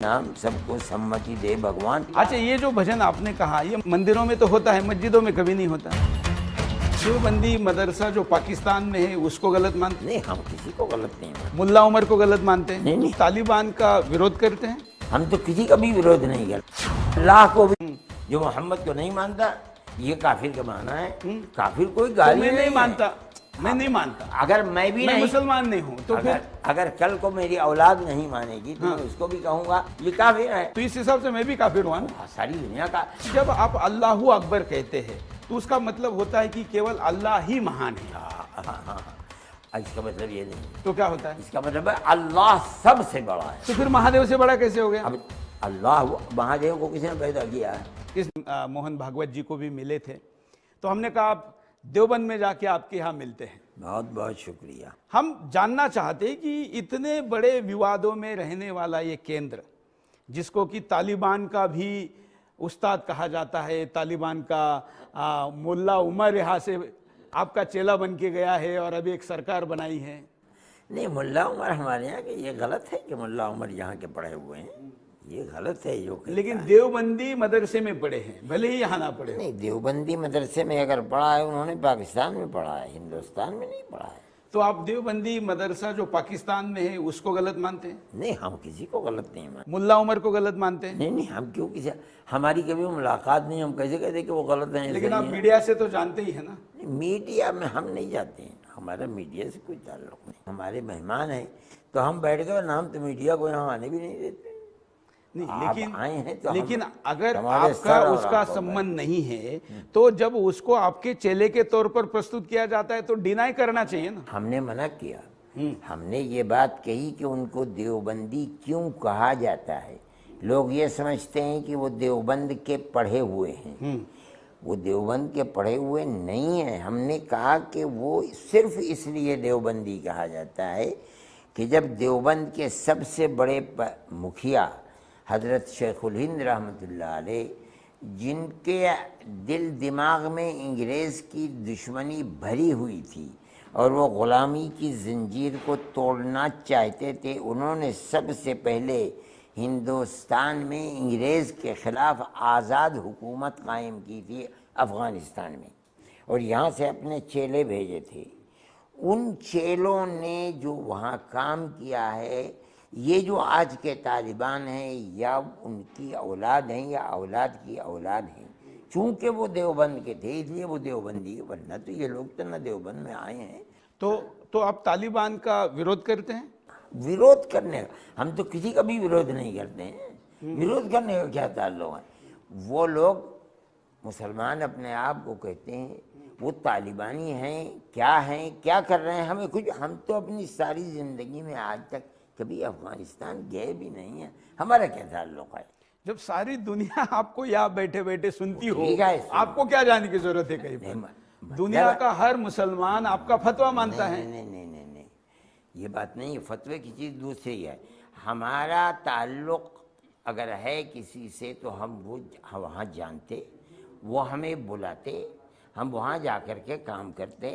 नाम सबको सम्मति दे भगवान। अच्छा, ये जो भजन आपने कहा ये मंदिरों में तो होता है, मस्जिदों में कभी नहीं होता। देवबंदी मदरसा जो पाकिस्तान में है उसको गलत मानते नहीं, हम किसी को गलत नहीं मानते। मुल्ला उमर को गलत मानते हैं? नहीं। तालिबान का विरोध करते हैं? हम तो किसी का भी विरोध नहीं करते। अल्लाह को भी जो मोहम्मद को नहीं मानता ये काफिर का माना है। काफिर कोई गाली मैं नहीं मानता, मैं नहीं मानता। अगर मैं भी मैं नहीं, मुसलमान नहीं हूँ तो फिर अगर कल को मेरी औलाद नहीं मानेगी तो मैं उसको भी कहूंगा ये काफिर है। तो इस हिसाब से मैं भी काफिर हुआ ना। सारी दुनिया का। जब आप अल्लाहू अकबर कहते हैं तो उसका मतलब होता है कि केवल अल्लाह ही महान है। हाँ। इसका मतलब ये नहीं। तो क्या होता है? इसका मतलब है अल्लाह सबसे बड़ा है। तो फिर महादेव से बड़ा कैसे हो गया? अब अल्लाह महादेव को किसने पैदा किया है? इस मोहन भागवत जी को भी मिले थे तो हमने कहा आप देवबंद में जाके आपके यहाँ मिलते हैं। बहुत बहुत शुक्रिया। हम जानना चाहते हैं कि इतने बड़े विवादों में रहने वाला ये केंद्र, जिसको कि तालिबान का भी उस्ताद कहा जाता है, तालिबान का मुल्ला उमर यहाँ से आपका चेला बन के गया है और अभी एक सरकार बनाई है। नहीं, मुल्ला उमर हमारे यहाँ के ये गलत है कि मुल्ला उमर यहाँ के पढ़े हुए हैं, ये गलत है जो। लेकिन देवबंदी मदरसे में पढ़े हैं, भले ही यहाँ ना पढ़े हो। नहीं, देवबंदी मदरसे में अगर पढ़ा है उन्होंने पाकिस्तान में पढ़ा है, हिंदुस्तान में नहीं पढ़ा है। तो आप देवबंदी मदरसा जो पाकिस्तान में है उसको गलत मानते हैं? नहीं, हम किसी को गलत नहीं मानते। मुल्ला उमर को गलत मानते हैं? नहीं, हम क्यों किसी, हमारी कभी मुलाकात नहीं, हम कैसे कहते कि वो गलत है। लेकिन आप मीडिया से तो जानते ही है ना। मीडिया में हम नहीं जाते हैं, हमारा मीडिया से कोई ताल्लुक नहीं। हमारे मेहमान हैं तो हम बैठ गए, नाम तो मीडिया को यहाँ आने भी नहीं देते। नहीं, लेकिन अगर आपका उसका संबंध नहीं है तो जब उसको आपके चेले के तौर पर प्रस्तुत किया जाता है तो डिनाई करना चाहिए ना। हमने मना किया। हमने ये बात कही कि उनको देवबंदी क्यों कहा जाता है। लोग ये समझते हैं कि वो देवबंद के पढ़े हुए हैं। वो देवबंद के पढ़े हुए नहीं है। हमने कहा कि वो सिर्फ इसलिए देवबंदी कहा जाता है कि जब देवबंद के सबसे बड़े मुखिया हज़रत शेखुल हिंद रहमतुल्लाह अलैह, जिनके दिल दिमाग में अंग्रेज़ की दुश्मनी भरी हुई थी और वो ग़ुलामी की ज़ंजीर को तोड़ना चाहते थे, उन्होंने सबसे पहले हिंदुस्तान में अंग्रेज़ के ख़िलाफ़ आज़ाद हुकूमत कायम की थी अफ़गानिस्तान में, और यहाँ से अपने चेले भेजे थे। उन चेलों ने जो वहाँ काम किया है, ये जो आज के तालिबान हैं या उनकी औलाद हैं या औलाद की औलाद हैं, चूँकि वो देवबंद के थे इसलिए वो देवबंदी के, वरना तो ये लोग तो न देवबंद में आए हैं। तो आप तालिबान का विरोध करते हैं? विरोध करने का, हम तो किसी का भी विरोध नहीं करते हैं। विरोध करने का क्या ताल्लुक है? वो लोग मुसलमान अपने आप को कहते हैं, वो तालिबानी हैं, क्या कर रहे हैं हमें कुछ, हम तो अपनी सारी ज़िंदगी में आज तक कभी अफगानिस्तान गए भी नहीं है, हमारा क्या ताल्लुक है? जब सारी दुनिया आपको यहाँ बैठे बैठे सुनती हो, आपको क्या जानने की जरूरत है? कहीं पर दुनिया का हर मुसलमान आपका फतवा मानता है। नहीं, ये बात नहीं है। फतवे की चीज़ दूसरी है। हमारा ताल्लुक अगर है किसी से तो हम वो वहाँ जानते, वो हमें बुलाते, हम वहाँ जा कर के काम करते।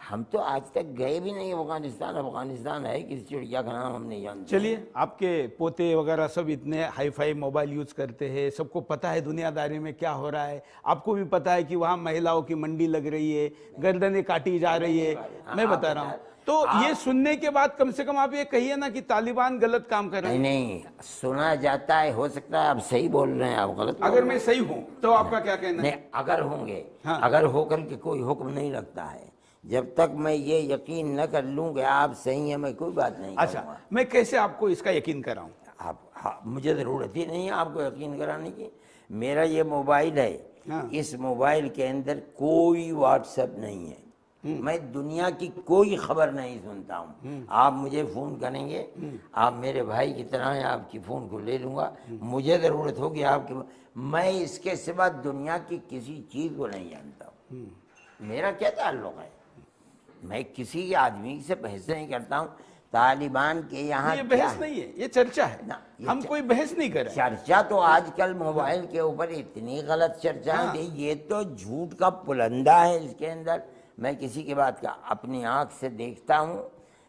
हम तो आज तक गए भी नहीं अफगानिस्तान है किसी चिड़िया का नाम हम नहीं जानते। चलिए, आपके पोते वगैरह सब इतने हाई फाई मोबाइल यूज करते हैं, सबको पता है दुनियादारी में क्या हो रहा है। आपको भी पता है कि वहाँ महिलाओं की मंडी लग रही है, गर्दनें काटी जा रही है। मैं बता रहा हूँ, तो ये सुनने के बाद कम से कम आप ये कहिए ना कि तालिबान गलत काम कर रहे हैं। नहीं, सुना जाता है, हो सकता है आप सही बोल रहे हैं, आप गलत। अगर मैं सही हूँ तो आपका क्या कहना है? अगर होंगे, हाँ। अगर होकर के कोई हुक्म नहीं लगता है, जब तक मैं ये यकीन न कर लूँ कि आप सही हैं, मैं कोई बात नहीं। अच्छा, मैं कैसे आपको इसका यकीन कराऊं? मुझे ज़रूरत ही नहीं है आपको यकीन कराने की। मेरा ये मोबाइल है। हाँ। इस मोबाइल के अंदर कोई व्हाट्सएप नहीं है। मैं दुनिया की कोई खबर नहीं सुनता हूँ। आप मुझे फ़ोन करेंगे, आप मेरे भाई की तरह हैं, आपकी फ़ोन को ले लूँगा। मुझे ज़रूरत होगी आपकी, मैं इसके सिवा दुनिया की किसी चीज़ को नहीं जानता हूँ। मेरा क्या ताल्लुक़ है? मैं किसी आदमी से बहस नहीं करता हूँ। तालिबान के यहाँ ये बहस नहीं है, ये चर्चा है ना। हम कोई बहस नहीं कर रहे। चर्चा तो आजकल मोबाइल के ऊपर इतनी गलत चर्चा है, ये तो झूठ का पुलंदा है इसके अंदर। मैं किसी की बात का अपनी आँख से देखता हूँ,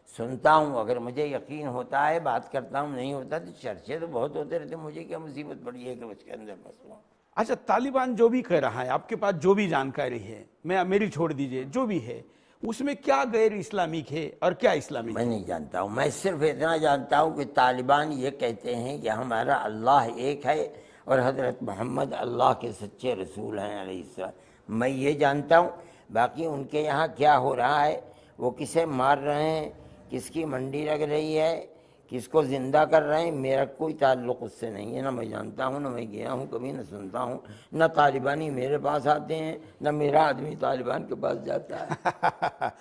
सुनता हूँ, अगर मुझे यकीन होता है बात करता हूँ, नहीं होता तो चर्चे तो बहुत होते रहते, मुझे क्या मुसीबत पड़ी है कि उसके अंदर फंसूँ। अच्छा, तालिबान जो भी कर रहा है, आपके पास जो भी जानकारी है, मेरी छोड़ दीजिए, जो भी है उसमें क्या गैर इस्लामिक है और क्या इस्लामिक मैं है? नहीं जानता हूँ, मैं सिर्फ इतना जानता हूँ कि तालिबान ये कहते हैं कि हमारा अल्लाह एक है और हज़रत मोहम्मद अल्लाह के सच्चे रसूल हैं अलैहिस्सलाम। मैं ये जानता हूँ, बाकी उनके यहाँ क्या हो रहा है, वो किसे मार रहे हैं, किसकी मंडी लग रही है, किसको ज़िंदा कर रहे हैं, मेरा कोई ताल्लुक़ उससे नहीं है। ना मैं जानता हूँ, ना मैं गया हूँ कभी, ना सुनता हूँ, ना तालिबानी मेरे पास आते हैं, ना मेरा आदमी तालिबान के पास जाता है।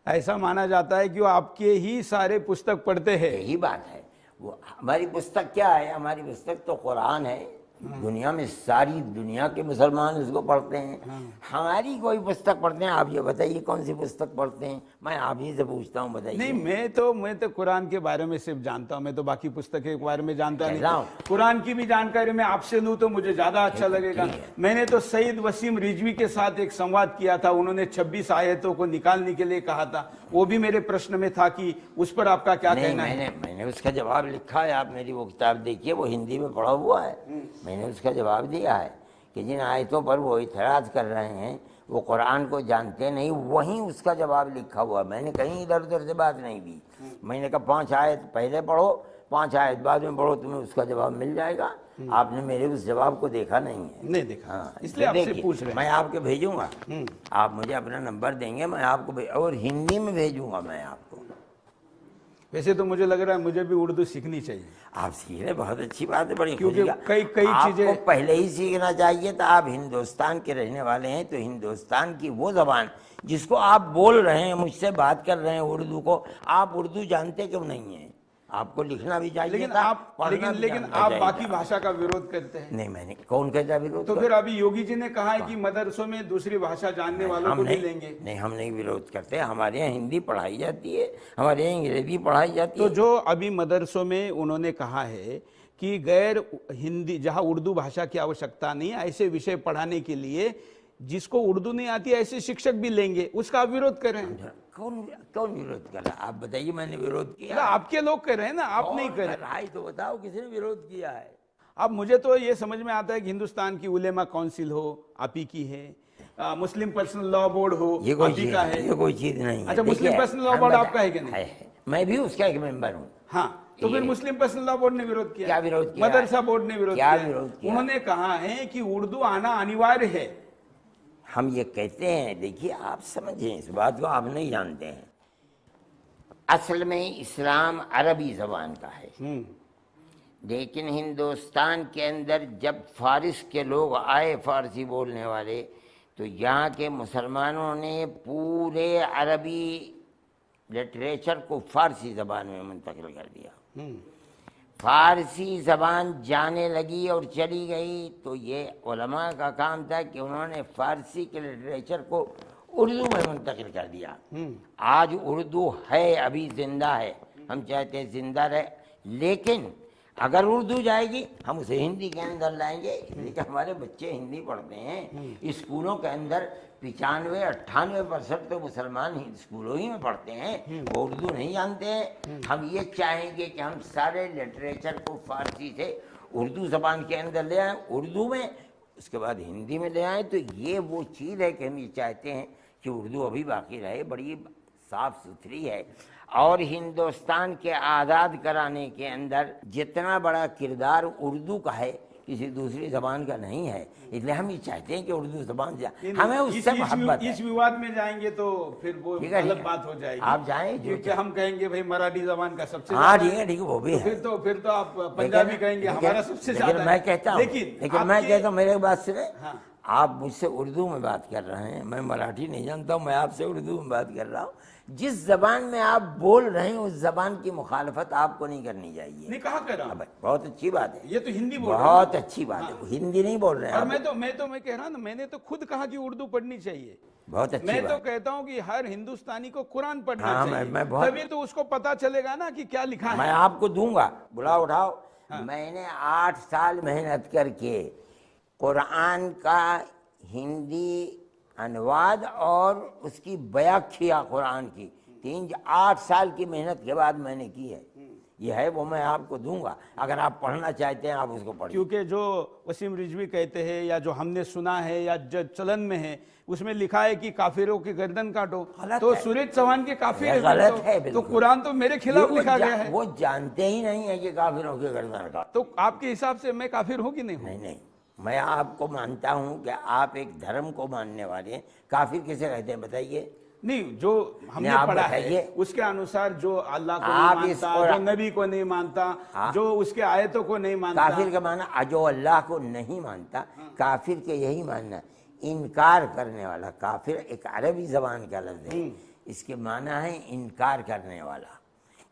ऐसा माना जाता है कि वो आपके ही सारे पुस्तक पढ़ते हैं। यही बात है, वो हमारी पुस्तक क्या है, हमारी पुस्तक तो कुरान है। दुनिया में सारी दुनिया के मुसलमान उसको पढ़ते हैं, हमारी कोई पुस्तक पढ़ते हैं? आप ये बताइए कौन सी पुस्तक पढ़ते हैं, मैं आप ही से पूछता हूँ, बताइए। नहीं, मैं तो कुरान के बारे में सिर्फ जानता हूँ, मैं तो बाकी पुस्तक के बारे में जानता नहीं। हूँ। कुरान की भी जानकारी मैं आपसे लूँ तो मुझे ज्यादा अच्छा लगेगा। मैंने तो सईद वसीम रिजवी के साथ एक संवाद किया था, उन्होंने 26 आयतों को निकालने के लिए कहा था, वो भी मेरे प्रश्न में था कि उस पर आपका क्या कहना है? मैंने उसका जवाब लिखा है, आप मेरी वो किताब देखिए, वो हिंदी में पढ़ा हुआ है। मैंने उसका जवाब दिया है कि जिन आयतों पर वो इतराज़ कर रहे हैं वो कुरान को जानते नहीं, वहीं उसका जवाब लिखा हुआ। मैंने कहीं इधर उधर से बात नहीं की। मैंने कहा 5 आयत पहले पढ़ो, 5 आयत बाद में पढ़ो, तुम्हें उसका जवाब मिल जाएगा। आपने मेरे उस जवाब को देखा नहीं है। नहीं देखा। हाँ, इसलिए आपसे पूछ रहे हैं। मैं आपके भेजूंगा, आप मुझे अपना नंबर देंगे, मैं आपको और हिंदी में भेजूंगा मैं आपको। वैसे तो मुझे लग रहा है मुझे भी उर्दू सीखनी चाहिए। आप सीख रहे, बहुत अच्छी बात है, बड़ी क्योंकि खुशी का। कई आपको चीजें पहले ही सीखना चाहिए था। आप हिंदुस्तान के रहने वाले हैं तो हिंदुस्तान की वो जबान जिसको आप बोल रहे हैं, मुझसे बात कर रहे हैं उर्दू को, आप उर्दू जानते क्यों नहीं हैं? आपको लिखना भी चाहिए लेकिन था, आप पढ़ना भी लेकिन जानना आप चाहिए बाकी था। भाषा का विरोध करते हैं। नहीं, मैंने कौन कहता विरोध? तो फिर अभी योगी जी ने कहा है कि मदरसों में दूसरी भाषा जानने वालों को भी लेंगे। नहीं, हम नहीं विरोध करते। हमारे यहाँ हिंदी पढ़ाई जाती है, हमारे यहाँ अंग्रेजी पढ़ाई जाती है। तो जो अभी मदरसों में उन्होंने कहा है कि गैर हिंदी, जहां उर्दू भाषा की आवश्यकता नहीं, ऐसे विषय पढ़ाने के लिए जिसको उर्दू नहीं आती ऐसे शिक्षक भी लेंगे, उसका आप विरोध कर रहे हैं। कौन विरोध कर रहा है? आप बताइए, मैंने विरोध किया? आपके लोग कर रहे हैं ना, आप नहीं कर रहे। तो बताओ किसने विरोध किया है? अब मुझे तो ये समझ में आता है कि हिंदुस्तान की उलेमा काउंसिल हो, आप ही की है, मुस्लिम पर्सनल लॉ बोर्ड हो, आप ही का है। ये कोई चीज नहीं है। अच्छा, मुस्लिम पर्सनल लॉ बोर्ड आपका है कि नहीं? मैं भी उसका एक मेंबर हूँ। हाँ, तो फिर मुस्लिम पर्सनल लॉ बोर्ड ने विरोध किया। क्या विरोध किया? मदरसा बोर्ड ने विरोध क्या किया। विरोध किया? उन्होंने कहा है कि उर्दू आना अनिवार्य है। हम ये कहते हैं, देखिए आप समझें इस बात को, आप नहीं जानते हैं। असल में इस्लाम अरबी ज़बान का है, लेकिन हिंदुस्तान के अंदर जब फारिस के लोग आए, फारसी बोलने वाले, तो यहाँ के मुसलमानों ने पूरे अरबी लिटरेचर को फारसी ज़बान में मुंतकिल कर दिया। फारसी ज़बान जाने लगी और चली गई, तो ये उलमा का काम था कि उन्होंने फारसी के लिटरेचर को उर्दू में मुंतकिल कर दिया। आज उर्दू है, अभी जिंदा है, हम चाहते हैं जिंदा रहे, लेकिन अगर उर्दू जाएगी हम उसे हिंदी के अंदर लाएंगे। लेकिन हमारे बच्चे हिंदी पढ़ते हैं, स्कूलों के अंदर 95-98% तो मुसलमान ही स्कूलों ही में पढ़ते हैं, वो उर्दू नहीं जानते हैं। हम ये चाहेंगे कि हम सारे लिटरेचर को फारसी से उर्दू ज़बान के अंदर ले आएँ, उर्दू में, उसके बाद हिंदी में ले आएँ। तो ये वो चीज़ है कि हम ये चाहते हैं कि उर्दू अभी बाकी रहे, बड़ी साफ सुथरी है। और हिंदुस्तान के आज़ाद कराने के अंदर जितना बड़ा किरदार उर्दू का है, किसी दूसरी ज़बान का नहीं है। इसलिए हम ये चाहते हैं कि उर्दू ज़बान हमें उससे मोहब्बत है। इस विवाद में जाएंगे तो फिर वो अलग बात हो जाएगी। आप जाएं, क्योंकि हम कहेंगे भाई मराठी ज़बान का सबसे, हाँ ठीक है, वो भी है। फिर तो आप पंजाबी कहेंगे हमारा सबसे ज्यादा। मैं कहता हूँ, लेकिन मैं कहता हूँ, मेरे बात सुने, हाँ। आप मुझसे उर्दू में बात कर रहे हैं, मैं मराठी नहीं जानता हूँ, मैं आपसे उर्दू में बात कर रहा हूँ। जिस जबान में आप बोल रहे हैं उस जबान की मुखालफत आपको नहीं करनी चाहिए। नहीं, कहा कर रहा हूं। बहुत अच्छी बात है, ये तो हिंदी बोल रहे हैं। बहुत अच्छी बात है, हिंदी नहीं बोल रहे हैं। और मैं कह रहा हूँ ना, मैंने तो खुद कहा कि उर्दू पढ़नी चाहिए। बहुत अच्छी मैं बात। तो कहता हूँ कि हर हिंदुस्तानी को कुरान पढ़ना चाहिए। मैं तभी तो उसको पता चलेगा ना कि क्या लिखा है। मैं आपको दूंगा, बुलाओ उठाओ। मैंने 8 साल मेहनत करके कुरान का हिंदी अनुवाद और उसकी व्याख्या कुरान की 8 साल की मेहनत के बाद मैंने की है। ये है वो मैं आपको दूंगा, अगर आप पढ़ना चाहते हैं आप उसको पढ़िए। क्योंकि जो वसीम रिजवी कहते हैं या जो हमने सुना है या जो चलन में है उसमें लिखा है कि काफिरों की गर्दन काटो, तो सूरज चौहान के काफिर ये गलत है तो बिल्कुल। कुरान तो मेरे खिलाफ लिखा गया है। वो जानते ही नहीं है कि काफिरों की गर्दन काटो। तो आपके हिसाब से मैं काफिर हूँ कि नहीं हूँ? नहीं नहीं, मैं आपको मानता हूं कि आप एक धर्म को मानने वाले हैं। काफिर किसे कहते हैं बताइए? नहीं, जो हमने आप पढ़ा है बताइए। उसके अनुसार जो अल्लाह को आप नहीं इसको मानता, जो नबी को नहीं मानता, जो उसके आयतों को नहीं मानता। काफिर का माना जो अल्लाह को नहीं मानता, काफिर के यही मानना, इनकार करने वाला। काफिर एक अरबी जबान का लफ्ज है, इसके माना है इनकार करने वाला।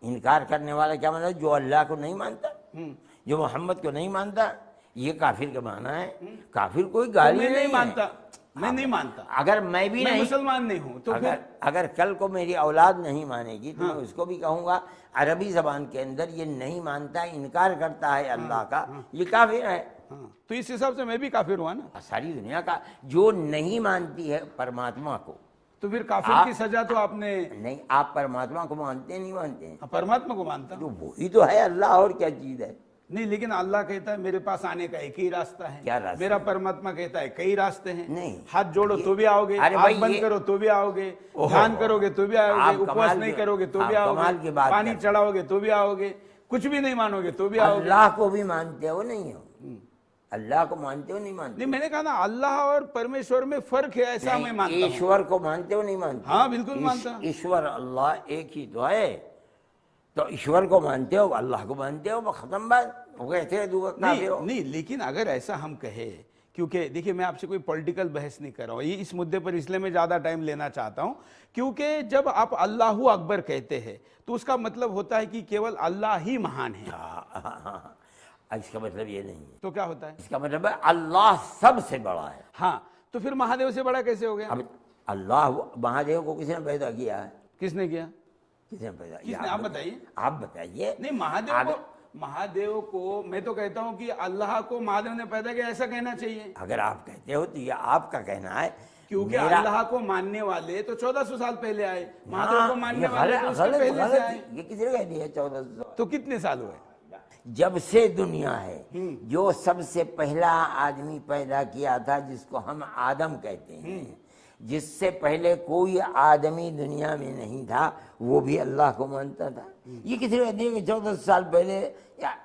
इनकार करने वाला क्या माना? जो अल्लाह को नहीं मानता, जो मोहम्मद को नहीं मानता, ये काफिर का माना है। काफिर कोई गाली मैं नहीं मानता, है। मैं नहीं मानता। अगर मैं भी नहीं, मुसलमान नहीं हूँ तो अगर कल को मेरी औलाद नहीं मानेगी तो मैं उसको भी कहूंगा अरबी जबान के अंदर ये नहीं मानता, इनकार करता है अल्लाह का, ये काफिर है। तो इस हिसाब से मैं भी काफिर हुआ ना। सारी दुनिया का जो नहीं मानती है परमात्मा को, तो फिर काफिर की सजा तो आपने नहीं, आप परमात्मा को मानते हैं नहीं मानते हैं? परमात्मा को मानता तो वही तो है अल्लाह, और क्या चीज है? नहीं, लेकिन अल्लाह कहता है मेरे पास आने का एक ही रास्ता है। क्या रास्ता? मेरा परमात्मा कहता है कई रास्ते हैं। नहीं, हाथ जोड़ो तो भी आओगे, अरे आँख भाई बंद करो तो भी आओगे, ध्यान करोगे तो भी आप आओगे, उपवास कमाल नहीं की- करोगे तो आप भी कमाल की आओगे, बात पानी कर- चढ़ाओगे तो भी आओगे, कुछ भी नहीं मानोगे तो भी आओगे। अल्लाह को भी मानते हो नहीं हो? अल्लाह को मानते हो नहीं मानते? नहीं, मैंने कहा ना अल्लाह और परमेश्वर में फर्क है, ऐसा मैं मानता हूँ। ईश्वर को मानते हो नहीं मानते? हाँ, बिल्कुल मानता हूँ। ईश्वर अल्लाह एक ही तो है, तो ईश्वर को मानते हो, अल्लाह को मानते हो, खत्म बात। वो कहते हैं दूसरा काफिर हो। नहीं, लेकिन अगर ऐसा हम कहे, क्योंकि देखिए मैं आपसे कोई पॉलिटिकल बहस नहीं कर रहा हूँ, ये इस मुद्दे पर इसलिए मैं ज़्यादा टाइम लेना चाहता हूँ क्योंकि जब आप अल्लाहू अकबर कहते हैं तो उसका मतलब होता है कि केवल अल्लाह ही महान है। हाँ, इसका मतलब ये नहीं है। तो क्या होता है? इसका मतलब है अल्लाह सबसे बड़ा है। हाँ, तो फिर महादेव से बड़ा कैसे हो गया? अब अल्लाह महादेव को किसने पैदा किया है? किसने किया? किसने पैदा किसने? किया? आप बताइए। आप बताइए। नहीं, महादेव को मैं तो कहता हूँ कि अल्लाह को महादेव ने पैदा किया, ऐसा कहना चाहिए। अगर आप कहते हो तो ये आपका कहना है, क्योंकि अल्लाह को मानने वाले तो 1400 साल पहले आए, महादेव को मानने वाले तो उसके पहले से आए। ये किसने कह दिया 1400? तो कितने साल हुए? जब से दुनिया है, जो सबसे पहला आदमी पैदा किया था जिसको हम आदम कहते हैं, जिससे पहले कोई आदमी दुनिया में नहीं था, वो भी अल्लाह को मानता था। ये किसी कहते हैं कि 1400 साल पहले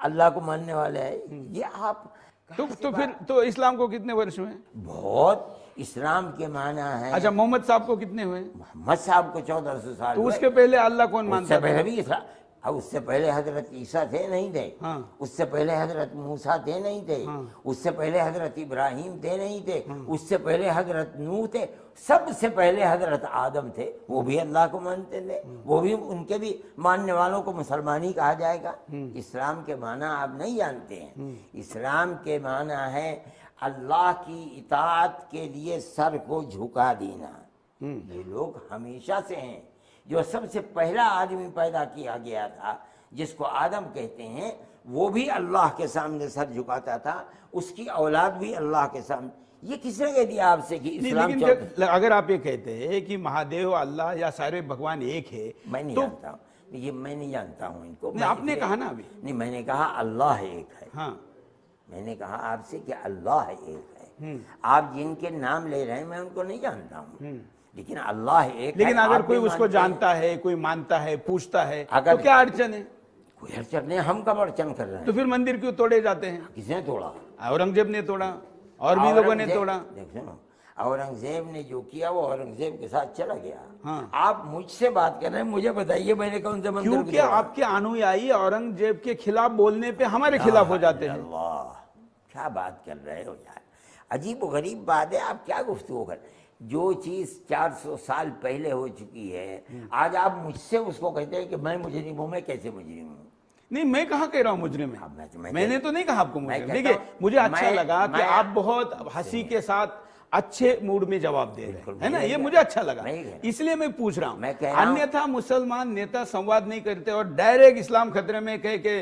अल्लाह को मानने वाले है? ये आप तो फिर तो इस्लाम को कितने वर्ष हुए? बहुत। इस्लाम के माना है। अच्छा, मोहम्मद साहब को कितने हुए? मोहम्मद साहब को 1400 साल। तो उसके पहले अल्लाह कौन मानता उससे पहले भी इस्लाम, अब उससे पहले हजरत ईसा थे नहीं थे? हाँ। उससे पहले हजरत मूसा थे नहीं थे? हाँ। उससे पहले हजरत इब्राहिम थे नहीं थे? उससे पहले हजरत नूह थे? सबसे पहले हजरत आदम थे, वो भी अल्लाह को मानते थे। वो भी, उनके भी मानने वालों को मुसलमान ही कहा जाएगा। इस्लाम के माना आप नहीं जानते हैं। इस्लाम के माना है अल्लाह की इताअत के लिए सर को झुका देना। ये लोग हमेशा से हैं। जो सबसे पहला आदमी पैदा किया गया था जिसको आदम कहते हैं, वो भी अल्लाह के सामने सर झुकाता था, उसकी औलाद भी अल्लाह के सामने। ये किसने कह दिया आपसे कि इस्लाम? लेकिन अगर आप ये कहते हैं कि महादेव अल्लाह या सारे भगवान एक है, मैं नहीं जानता हूँ, ये मैं नहीं जानता हूँ इनको। आपने कहा ना अभी। नहीं, मैंने कहा अल्लाह एक है। हाँ, मैंने कहा आपसे कि अल्लाह एक है। आप जिनके नाम ले रहे हैं मैं उनको नहीं जानता हूँ, लेकिन अल्लाह एक। लेकिन अगर कोई उसको जानता है, कोई मानता है, पूछता है, तो क्या अड़चन है? कोई अड़चन नहीं। हम कब अड़चन कर रहे हैं? तो फिर मंदिर क्यों तोड़े जाते हैं? किसने तोड़ा? औरंगजेब ने तोड़ा और भी लोगों ने तोड़ा। देखो ना, औरंगजेब ने जो किया वो औरंगजेब के साथ चला गया। हाँ। आप मुझसे बात कर रहे हैं, मुझे बताइए मैंने कौन से मंदिर? क्योंकि आपके अनुयायी औरंगजेब के खिलाफ बोलने पे हमारे खिलाफ हो जाते हैं। अल्लाह, क्या बात कर रहे हो यार, अजीब गरीब बात है। आप क्या गुफ्तगू कर, जो चीज 400 साल पहले हो चुकी है, आज आप मुझसे उसको कहते हैं कि मैं मुजरिम हूं। मैं कैसे मुजरिम हूँ? नहीं, मैं कहाँ कह रहा हूँ मुजरिम है। मैंने तो नहीं कहा आपको मुजरिम। देखिए, मुझे अच्छा लगा कि आप बहुत हंसी के साथ अच्छे मूड में जवाब दे रहे हैं, है ना? ये मुझे अच्छा लगा, इसलिए मैं पूछ रहा हूँ। अन्यथा मुसलमान नेता संवाद नहीं करते और डायरेक्ट इस्लाम खतरे में कह के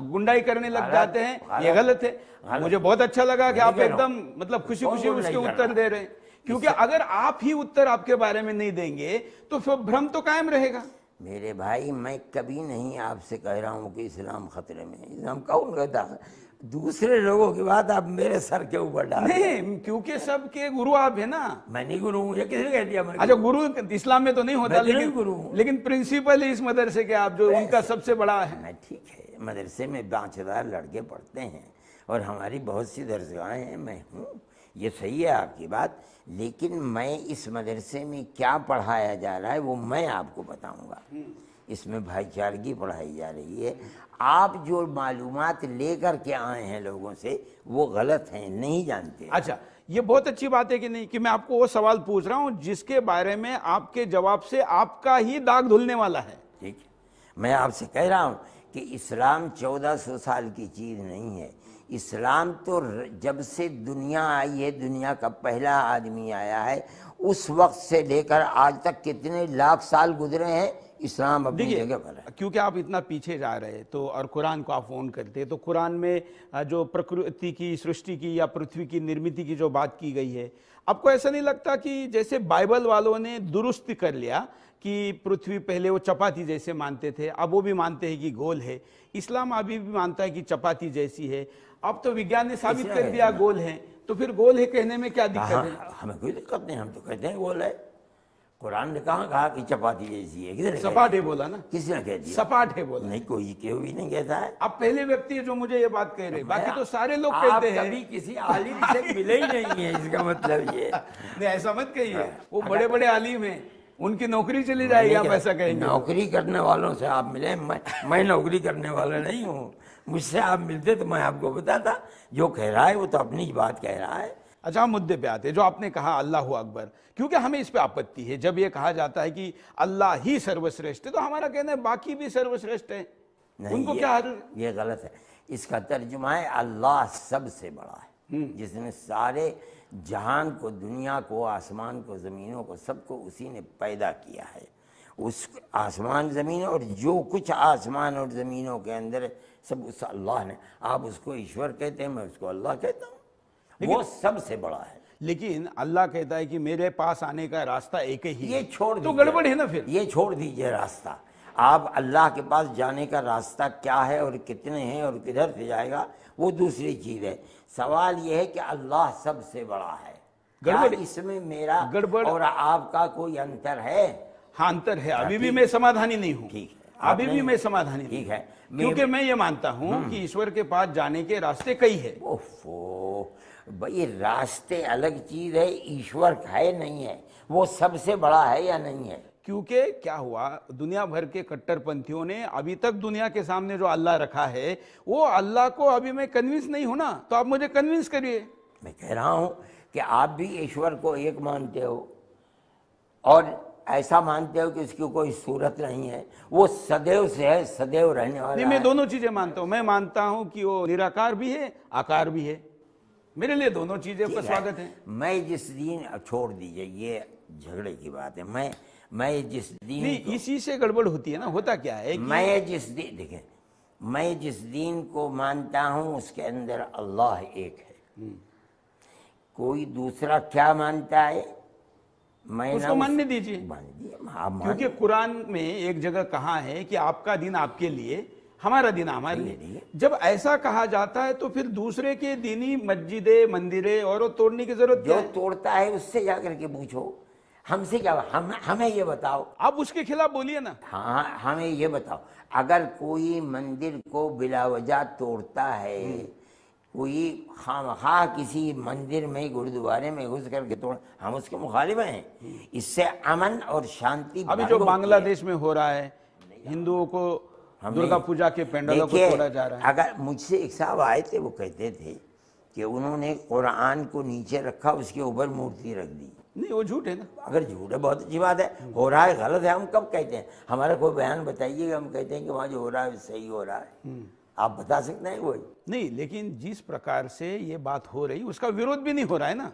गुंडाई करने लग जाते हैं, ये गलत है। मुझे बहुत अच्छा लगा कि आप एकदम मतलब खुशी खुशी उसके उत्तर दे रहे हैं, क्योंकि अगर आप ही उत्तर आपके बारे में नहीं देंगे तो फिर भ्रम तो कायम रहेगा। मेरे भाई, मैं कभी नहीं आपसे कह रहा हूँ कि इस्लाम खतरे में है। इस्लाम कौन कहता है? दूसरे लोगों की बात आप मेरे सर के ऊपर डाल रहे हैं। नहीं, क्योंकि सबके गुरु आप है ना। मैं नहीं गुरु हूँ, ये किसने कह दिया? अच्छा, गुरु इस्लाम में तो नहीं होता, मैं तो नहीं लेकिन गुरु हूँ। लेकिन प्रिंसिपल है इस मदरसे के आप, जो उनका सबसे बड़ा है। मैं ठीक है, मदरसे में 5,000 लड़के पढ़ते हैं और हमारी बहुत सी दरसगाहें हैं, मैं हूँ, ये सही है आपकी बात। लेकिन मैं इस मदरसे में क्या पढ़ाया जा रहा है वो मैं आपको बताऊंगा। इसमें भाईचारगी पढ़ाई जा रही है। आप जो मालूमात लेकर के आए हैं लोगों से, वो गलत हैं, नहीं जानते। अच्छा, ये बहुत अच्छी बात है कि नहीं, कि मैं आपको वो सवाल पूछ रहा हूं जिसके बारे में आपके जवाब से आपका ही दाग धुलने वाला है। ठीक है, मैं आपसे कह रहा हूँ कि इस्लाम 1400 साल की चीज़ नहीं है। इस्लाम तो जब से दुनिया आई है, दुनिया का पहला आदमी आया है, उस वक्त से लेकर आज तक कितने लाख साल गुजरे हैं, इस्लाम अपनी जगह पर है। क्योंकि आप इतना पीछे जा रहे हैं तो, और कुरान को आप फोन करते हैं, तो कुरान में जो प्रकृति की, सृष्टि की या पृथ्वी की निर्मित की जो बात की गई है, आपको ऐसा नहीं लगता कि जैसे बाइबल वालों ने दुरुस्त कर लिया कि पृथ्वी पहले वो चपाती जैसे मानते थे, अब वो भी मानते हैं कि गोल है। इस्लाम अभी भी मानता है कि चपाती जैसी है। अब तो विज्ञान ने साबित कर दिया गोल है, तो फिर गोल है कहने में क्या दिक्कत है? हमें कोई दिक्कत नहीं, हम तो कहते हैं गोल है। कुरान ने कहा कि चपाती जैसी है? किसने? सपाट है बोला ना। किसने कह दिया? सपाट है बोला। नहीं, कोई भी नहीं कहता है। आप पहले व्यक्ति है जो मुझे ये बात कह रहे, बाकी तो सारे लोग कहते हैं। कभी किसी आलिम से मिले ही नहीं है, इसका मतलब ये नहीं, ऐसा मत कहिए। वो बड़े बड़े आलिम हैं, उनकी नौकरी चली जाएगी, आप ऐसा कहेंगे? नौकरी करने वालों से आप मिले, मैं नौकरी करने वाला नहीं हूँ। मुझसे आप मिलते तो मैं आपको बताता। जो कह रहा है वो तो अपनी बात कह रहा है। अच्छा, मुद्दे पे आते हैं। जो आपने कहा अल्लाह अकबर, क्योंकि हमें इस पे आपत्ति है जब ये कहा जाता है कि अल्लाह ही सर्वश्रेष्ठ है, तो हमारा कहना है बाकी भी सर्वश्रेष्ठ है। उनको क्या? ये गलत है। इसका तर्जुमा है अल्लाह सबसे बड़ा है, जिसने सारे जहान को, दुनिया को, आसमान को, ज़मीनों को, सबको उसी ने पैदा किया है। उस आसमान ज़मीन और जो कुछ आसमान और ज़मीनों के अंदर सब उस अल्लाह ने। आप उसको ईश्वर कहते हैं, मैं उसको अल्लाह कहता हूँ। वो सबसे बड़ा है। लेकिन अल्लाह कहता है कि मेरे पास आने का रास्ता एक ही है। ये छोड़ तो गड़बड़ है ना फिर। ये छोड़ दीजिए रास्ता। आप अल्लाह के पास जाने का रास्ता क्या है और कितने हैं और किधर से जाएगा, वो दूसरी चीज़ है। सवाल ये है कि अल्लाह सबसे बड़ा है। गड़बड़ इसमें मेरा गड़बड़ और आपका कोई अंतर है? हाँ, अंतर है। अभी भी मैं समाधानी नहीं हूँ। ठीक है, अभी भी मैं समाधानी। ठीक है, क्योंकि मैं ये मानता हूँ कि ईश्वर के पास जाने के रास्ते कई है। ओफो भाई, रास्ते अलग चीज है, ईश्वर है नहीं है, वो सबसे बड़ा है या नहीं है? क्योंकि क्या हुआ, दुनिया भर के कट्टरपंथियों ने अभी तक दुनिया के सामने जो अल्लाह रखा है, वो अल्लाह को अभी मैं कन्विंस नहीं हूं ना, तो आप मुझे कन्विंस करिए। मैं कह रहा हूं कि आप भी ईश्वर को एक मानते हो और ऐसा मानते हो कि इसकी कोई सूरत नहीं है, वो सदैव से है, सदैव रहने वाला नहीं, मैं दोनों चीजें मानता हूं। मैं मानता हूं कि वो निराकार भी है, आकार भी है। मेरे लिए दोनों चीजें पर स्वागत है। मैं जिस दिन, छोड़ दीजिए ये झगड़े की बात है, मैं जिस दिन, नहीं, इसी से गड़बड़ होती है ना। होता क्या है कि मैं जिस दिन, देखिए, मैं जिस दिन को मानता हूं उसके अंदर अल्लाह एक है। कोई दूसरा क्या मानता है, मैं उसको मानने दीजिए। क्योंकि कुरान में एक जगह कहा है कि आपका दिन आपके लिए, हमारा दिन हमारे लिए। जब ऐसा कहा जाता है तो फिर दूसरे के दीनी मस्जिदें, मंदिरें और तोड़ने की जरूरत क्या है? जो तोड़ता है उससे जाकर के पूछो, हमसे क्या? हमें ये बताओ। आप उसके खिलाफ बोलिए ना। हाँ, हमें ये बताओ, अगर कोई मंदिर को बिलावजा तोड़ता है, कोई खामखा किसी मंदिर में, गुरुद्वारे में घुस करके तोड़, हम उसके मुखालिफ हैं? इससे अमन और शांति। अभी जो बांग्लादेश में हो रहा है, हिंदुओं को दुर्गा पूजा के पेंडलों को तोड़ा जा रहा है। अगर मुझसे एक साहब आए थे, वो कहते थे कि उन्होंने कुरान को नीचे रखा, उसके ऊपर मूर्ति रख दी। नहीं, वो झूठ है ना। अगर झूठ है, बहुत अच्छी बात है। हो रहा है, गलत है, हम कब कहते हैं? हमारा कोई बयान बताइएगा, हम कहते हैं कि वहाँ जो हो रहा है सही हो रहा है। आप बता सकते हैं कोई? नहीं, लेकिन जिस प्रकार से ये बात हो रही, उसका विरोध भी नहीं हो रहा है ना।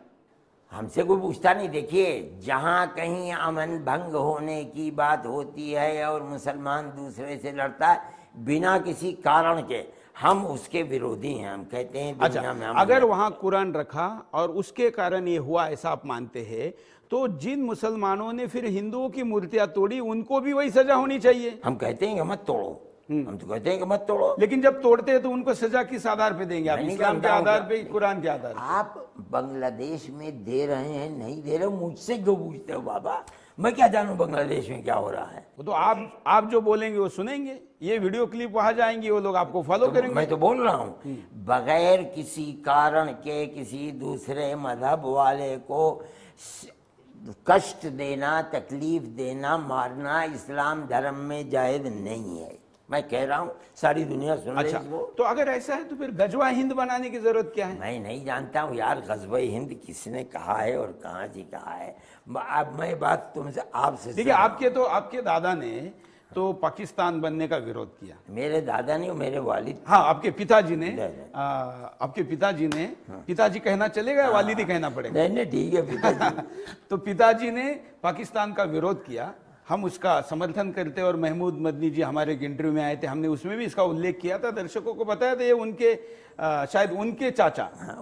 हमसे कोई पूछता नहीं। देखिए, जहाँ कहीं अमन भंग होने की बात होती है और मुसलमान दूसरे से लड़ता है बिना किसी कारण के, हम उसके विरोधी हैं। हम कहते हैं दुनिया अच्छा, में हम अगर वहां कुरान रखा और उसके कारण ये हुआ ऐसा आप मानते हैं, तो जिन मुसलमानों ने फिर हिंदुओं की मूर्तियां तोड़ी उनको भी वही सजा होनी चाहिए। हम कहते हैं कि मत तोड़ो, हम तो कहते हैं कि मत तोड़ो। लेकिन जब तोड़ते हैं तो उनको सजा किस आधार पे देंगे आप? मैं नहीं इस्लाम के जानता हूं आधार क्या- पे, कुरान के आधार पे? आप बांग्लादेश में दे रहे हैं नहीं दे रहे, मुझसे क्यों पूछते हो बाबा? मैं क्या जानूं बांग्लादेश में क्या हो रहा है? वो तो आप जो बोलेंगे वो सुनेंगे, ये वीडियो क्लिप वहां जाएंगी, वो लोग आपको फॉलो करेंगे। मैं तो बोल रहा हूं, बगैर किसी कारण के किसी दूसरे मजहब वाले को कष्ट देना, तकलीफ देना, मारना इस्लाम धर्म में जायज नहीं है। मैं कह रहा हूं, सारी दुनिया सुन रही अच्छा, है इसको। तो अगर ऐसा है तो फिर गजवा हिंद बनाने की जरूरत क्या है? मैं नहीं जानता हूँ यार, ग़ज़वा हिंद किसने कहा है और कहाँ से कहा है। अब मैं बात तुमसे आपसे देखिए, आपके दादा ने तो पाकिस्तान बनने का विरोध किया। मेरे दादा नहीं, मेरे वालिद। हाँ, आपके पिताजी ने हाँ। पिताजी कहना चलेगा या वालिद ही कहना पड़ेगा? नहीं नहीं ठीक है पिताजी। तो पिताजी ने पाकिस्तान का विरोध किया, हम उसका समर्थन करते, और महमूद मदनी जी हमारे इंटरव्यू में आए थे, हमने उसमें भी इसका उल्लेख किया था, दर्शकों को बताया था। ये उनके शायद उनके चाचा, हाँ,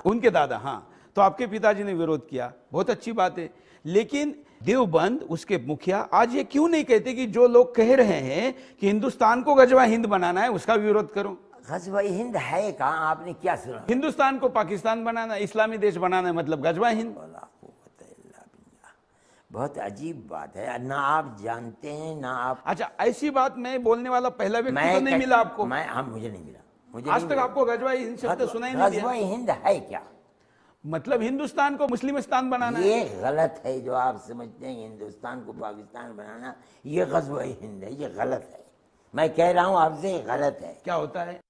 उनके दादा। हाँ। तो आपके पिताजी ने विरोध किया, बहुत अच्छी बात है। लेकिन देवबंद, उसके मुखिया आज ये क्यों नहीं कहते कि जो लोग कह रहे हैं कि हिंदुस्तान को गजवा हिंद बनाना है, उसका विरोध करो? ग़ज़वा हिंद है कहाँ? आपने क्या सुना? हिंदुस्तान को पाकिस्तान बनाना, इस्लामी देश बनाना है, मतलब गजवा हिंद। बहुत अजीब बात है ना, आप जानते हैं ना आप। अच्छा, ऐसी बात मैं बोलने वाला पहला व्यक्ति तो नहीं मिला आपको? मुझे नहीं मिला। आज तक आपको गजवा हिंद शब्द सुना ही नहीं ग़ज़वा दिया। हिंद है क्या? मतलब हिंदुस्तान को मुस्लिमिस्तान बनाना है? ये गलत है जो आप समझते हैं हिंदुस्तान को पाकिस्तान बनाना, ये ग़ज़वा हिंद है, ये गलत है। मैं कह रहा हूं आपसे, ये गलत है। क्या होता है,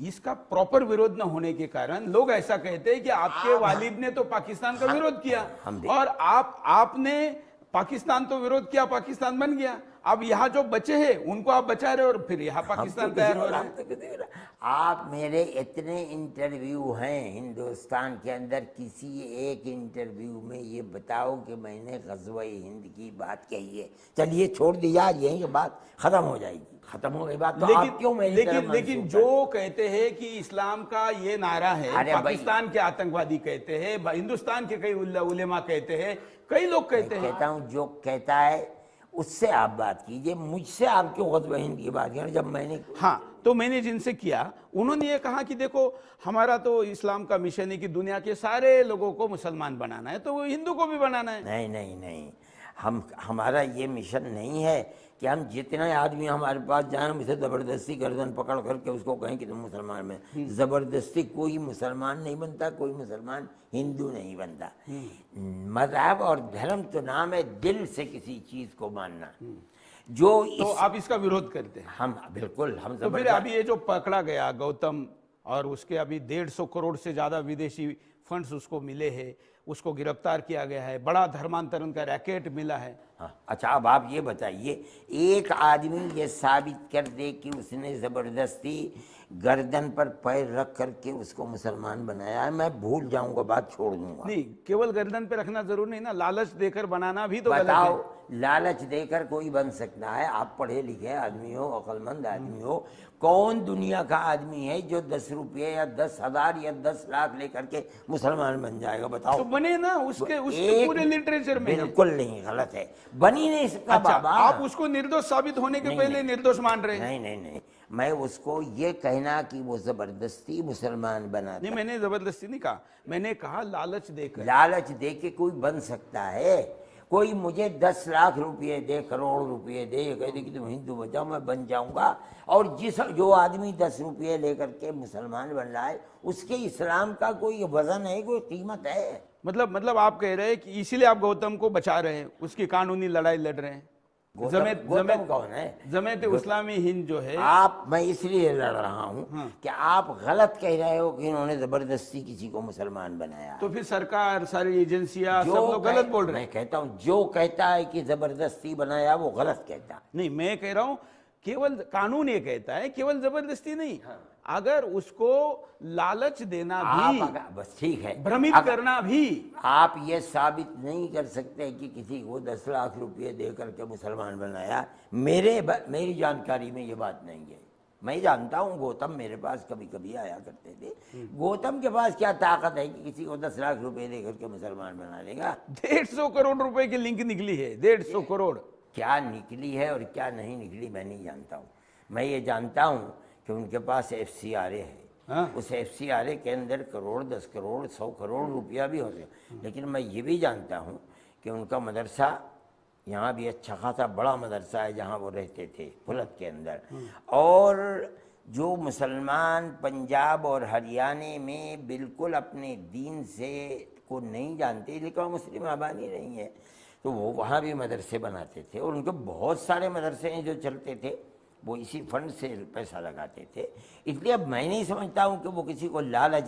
इसका प्रॉपर विरोध न होने के कारण लोग ऐसा कहते हैं कि आपके वालिद ने तो पाकिस्तान का विरोध किया, और आपने पाकिस्तान तो विरोध किया, पाकिस्तान बन गया। अब यहाँ जो बचे हैं उनको आप बचा रहे हो, और फिर यहाँ पाकिस्तान तैयार हो रहा है। आप मेरे इतने इंटरव्यू हैं हिंदुस्तान के अंदर, किसी एक इंटरव्यू में ये बताओ कि मैंने ग़ज़वा हिंद की बात कही है? चलिए छोड़ दिया, यही बात खत्म हो जाएगी। खत्म हो गई बात तो आप क्यों मेरी तरफ लेकिन जो कहते हैं कि इस्लाम का ये नारा है, पाकिस्तान के आतंकवादी कहते हैं, हिंदुस्तान के कई उलेमा कहते हैं, कई लोग कहते हैं। कहता हूँ जो कहता है उससे आप बात कीजिए, मुझसे आप क्यों ग़ज़वा हिंद की बात करें? जब मैंने तो मैंने जिनसे किया उन्होंने ये कहा कि देखो, हमारा तो इस्लाम का मिशन है कि दुनिया के सारे लोगों को मुसलमान बनाना है, तो वो हिंदू को भी बनाना है। नहीं नहीं नहीं, हमारा ये मिशन नहीं है कि हम जितने आदमी हमारे पास जाए हम उसे ज़बरदस्ती गर्दन पकड़ करके उसको कहें कि तुम मुसलमान में। ज़बरदस्ती कोई मुसलमान नहीं बनता, कोई मुसलमान हिंदू नहीं बनता। मज़हब और धर्म तो नाम है दिल से किसी चीज़ को मानना। तो आप इसका विरोध करते हैं? हम बिल्कुल, हम तो फिर अभी ये जो पकड़ा गया गौतम, और उसके अभी 150 करोड़ से ज़्यादा विदेशी फंड्स उसको मिले हैं, उसको गिरफ्तार किया गया है, बड़ा धर्मांतरण का रैकेट मिला है। हाँ, अच्छा अब आप ये बताइए, एक आदमी ये साबित कर दे कि उसने ज़बरदस्ती गर्दन पर पैर रख करके उसको मुसलमान बनाया है, मैं भूल जाऊंगा, बात छोड़ दूंगा। नहीं, केवल गर्दन पे रखना जरूरी नहीं ना, लालच देकर बनाना भी तो बताओ, गलत है। लालच देकर कोई बन सकता है? आप पढ़े लिखे आदमी हो, अक्लमंद आदमी हो, कौन दुनिया का आदमी है जो 10 रुपये या 10,000 या 10 लाख लेकर के मुसलमान बन जाएगा? बताओ। तो बने ना, उसके पूरे लिटरेचर में बिल्कुल नहीं, गलत है, बनी नहीं सकता। अच्छा, बाबा आप उसको निर्दोष साबित होने के पहले निर्दोष मान रहे हैं? नहीं नहीं नहीं, मैं उसको ये कहना कि वो जबरदस्ती मुसलमान बना। नहीं, मैंने जबरदस्ती नहीं कहा, मैंने कहा लालच देकर। लालच दे के कोई बन सकता है? कोई मुझे 10 लाख रुपये दे, करोड़ रुपये दे, कह दे कि तुम हिंदू बन जाओ, मैं बन जाऊंगा। और जो आदमी 10 रुपये लेकर के मुसलमान बन रहा है, उसके इस्लाम का कोई वजन है, कोई कीमत है? मतलब आप कह रहे हैं कि इसीलिए आप गौतम को बचा रहे हैं, उसकी कानूनी लड़ाई लड़ रहे हैं। गौतम कौन है? जमात इस्लामी हिंद जो है। मैं इसलिए लड़ रहा हूँ कि आप गलत कह रहे हो कि इन्होंने जबरदस्ती किसी को मुसलमान बनाया। तो फिर सरकार, सारी एजेंसियां, सब लोग गलत बोल रहे हैं। मैं कहता हूँ जो कहता है कि जबरदस्ती बनाया वो गलत कहता है। नहीं, मैं कह रहा हूँ केवल कानून ये कहता है, केवल जबरदस्ती नहीं। अगर उसको लालच देना भी, बस ठीक है, भ्रमित करना भी, आप ये साबित नहीं कर सकते कि किसी को 10 लाख रुपये दे करके मुसलमान बनाया। मेरी जानकारी में ये बात नहीं है। मैं जानता हूँ गौतम मेरे पास कभी कभी आया करते थे। गौतम के पास क्या ताकत है कि किसी को 10 लाख रुपए दे करके मुसलमान बना देगा। 150 करोड़ रुपए की लिंक निकली है, 150 करोड़। क्या निकली है और क्या नहीं निकली मैं नहीं जानता हूँ। मैं ये जानता हूँ कि उनके पास FCRA है। हाँ? उस FCRA के अंदर करोड़, 10 करोड़, 100 करोड़ रुपया भी हो सकता। लेकिन मैं ये भी जानता हूँ कि उनका मदरसा यहाँ भी अच्छा खासा बड़ा मदरसा है जहाँ वो रहते थे फुलत के अंदर। और जो मुसलमान पंजाब और हरियाणा में बिल्कुल अपने दीन से को नहीं जानते, लेकिन मुस्लिम आबादी नहीं है, तो वो वहाँ भी मदरसे बनाते थे। और उनके बहुत सारे मदरसे हैं जो चलते थे, वो इसी फंड से पैसा लगाते थे। इसलिए अब मैं नहीं समझता हूँ कि वो किसी को लालच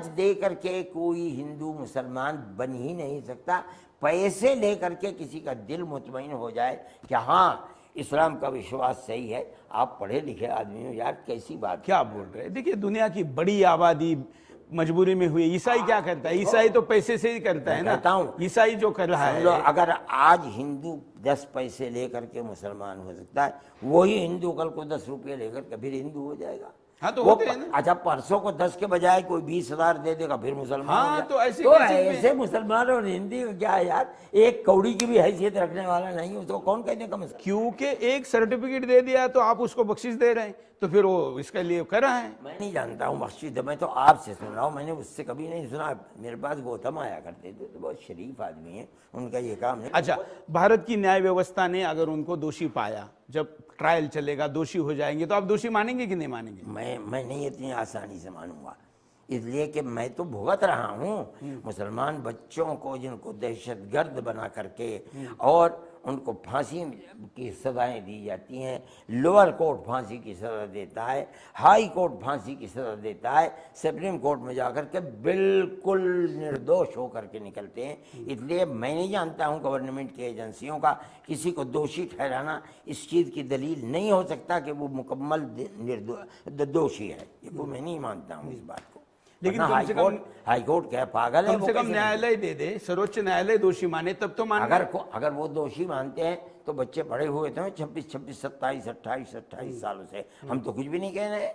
दे करके कोई हिंदू मुसलमान बन ही नहीं सकता। पैसे ले करके किसी का दिल मुतमईन हो जाए कि हाँ इस्लाम का विश्वास सही है। आप पढ़े लिखे आदमी हो यार, कैसी बात क्या बोल रहे हैं। देखिए दुनिया की बड़ी आबादी मजबूरी में हुई। ईसाई क्या करता है? ईसाई तो पैसे से ही करता है ना। ईसाई जो कर रहा है, अगर आज हिंदू 10 पैसे लेकर के मुसलमान हो सकता है, वही हिंदू कल को 10 रुपये लेकर के फिर हिंदू हो जाएगा। हाँ तो होते हैं ना। अच्छा, परसों को 10 के बजाय कोई 20,000 दे देगा फिर मुसलमान हो हाँ, जाएगा। तो ऐसे मुसलमान और हिंदी का क्या है यार, एक कौड़ी की भी हैसियत रखने वाला नहीं है, उसको कौन कहने का मसला। क्योंकि एक सर्टिफिकेट दे दिया तो आप उसको बख्शिश दे रहे हैं, तो फिर वो इसके लिए कर रहा है। मैं नहीं जानता हूँ बख्शिश, मैं तो आपसे सुन रहा हूँ, मैंने उससे कभी नहीं सुना। मेरे पास गौतम आया करते थे, तो बहुत शरीफ आदमी है, उनका ये काम नहीं। अच्छा, भारत की न्याय व्यवस्था ने अगर उनको दोषी पाया, जब ट्रायल चलेगा दोषी हो जाएंगे, तो आप दोषी मानेंगे कि नहीं मानेंगे? मैं नहीं इतनी आसानी से मानूंगा, इसलिए कि मैं तो भुगत रहा हूँ मुसलमान बच्चों को जिनको दहशतगर्द बना करके और उनको फांसी की सज़ाएं दी जाती हैं। लोअर कोर्ट फांसी की सज़ा देता है, हाई कोर्ट फांसी की सज़ा देता है, सुप्रीम कोर्ट में जाकर के बिल्कुल निर्दोष होकर के निकलते हैं। इसलिए मैं नहीं जानता हूँ गवर्नमेंट की एजेंसियों का किसी को दोषी ठहराना इस चीज़ की दलील नहीं हो सकता कि वो मुकम्मल दोषी है। ये को मैं नहीं मानता हूँ इस बात को। लेकिन हाई कोर्ट क्या पागल है? कम से कम न्यायालय दे दे, सर्वोच्च न्यायालय दोषी माने तब तो मान। अगर वो दोषी मानते हैं तो बच्चे बड़े हुए थे 26, 27, 28 सालों से, हम तो कुछ भी नहीं कह रहे।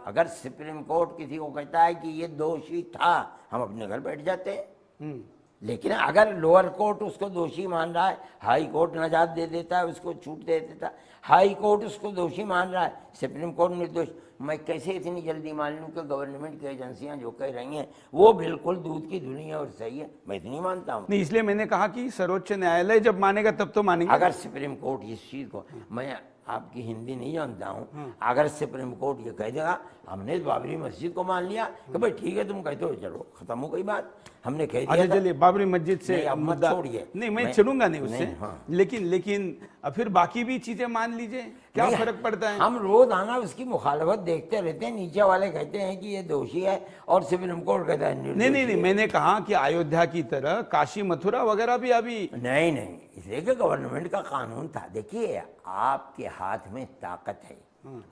अगर सुप्रीम कोर्ट किसी को कहता है कि ये दोषी था, हम अपने घर बैठ जाते हैं। लेकिन अगर लोअर कोर्ट उसको दोषी मान रहा है, हाई कोर्ट नजात दे देता है, उसको छूट दे देता है, हाई कोर्ट उसको दोषी मान रहा है, सुप्रीम कोर्ट निर्दोष, मैं कैसे इतनी जल्दी मान लूँ कि गवर्नमेंट की एजेंसियां जो कह रही हैं वो बिल्कुल दूध की धुनी है और सही है? मैं इतनी मानता हूँ। नहीं, इसलिए मैंने कहा कि सर्वोच्च न्यायालय जब मानेगा तब तो मानेंगे। अगर सुप्रीम कोर्ट इस चीज़ को, मैं आपकी हिंदी नहीं जानता हूँ, अगर सुप्रीम कोर्ट ये कह देगा हमने बाबरी मस्जिद को मान लिया कि भाई ठीक है तुम कहते हो, चलो खत्म हो गई बात, हमने कह दिया। चलिए बाबरी मस्जिद से मुद्दा छोड़िए। नहीं, मैं चलूंगा नहीं उससे। हाँ। लेकिन फिर बाकी भी चीजें मान लीजिए, क्या फर्क पड़ता है? हम रोज आना उसकी मुखालफत देखते रहते हैं, नीचे वाले कहते हैं कि ये दोषी है और सुप्रीम कोर्ट कहता है नहीं, मैंने कहा कि अयोध्या की तरह काशी मथुरा वगैरह भी अभी नहीं, इसलिए कि गवर्नमेंट का कानून था। देखिए आपके हाथ में ताकत है,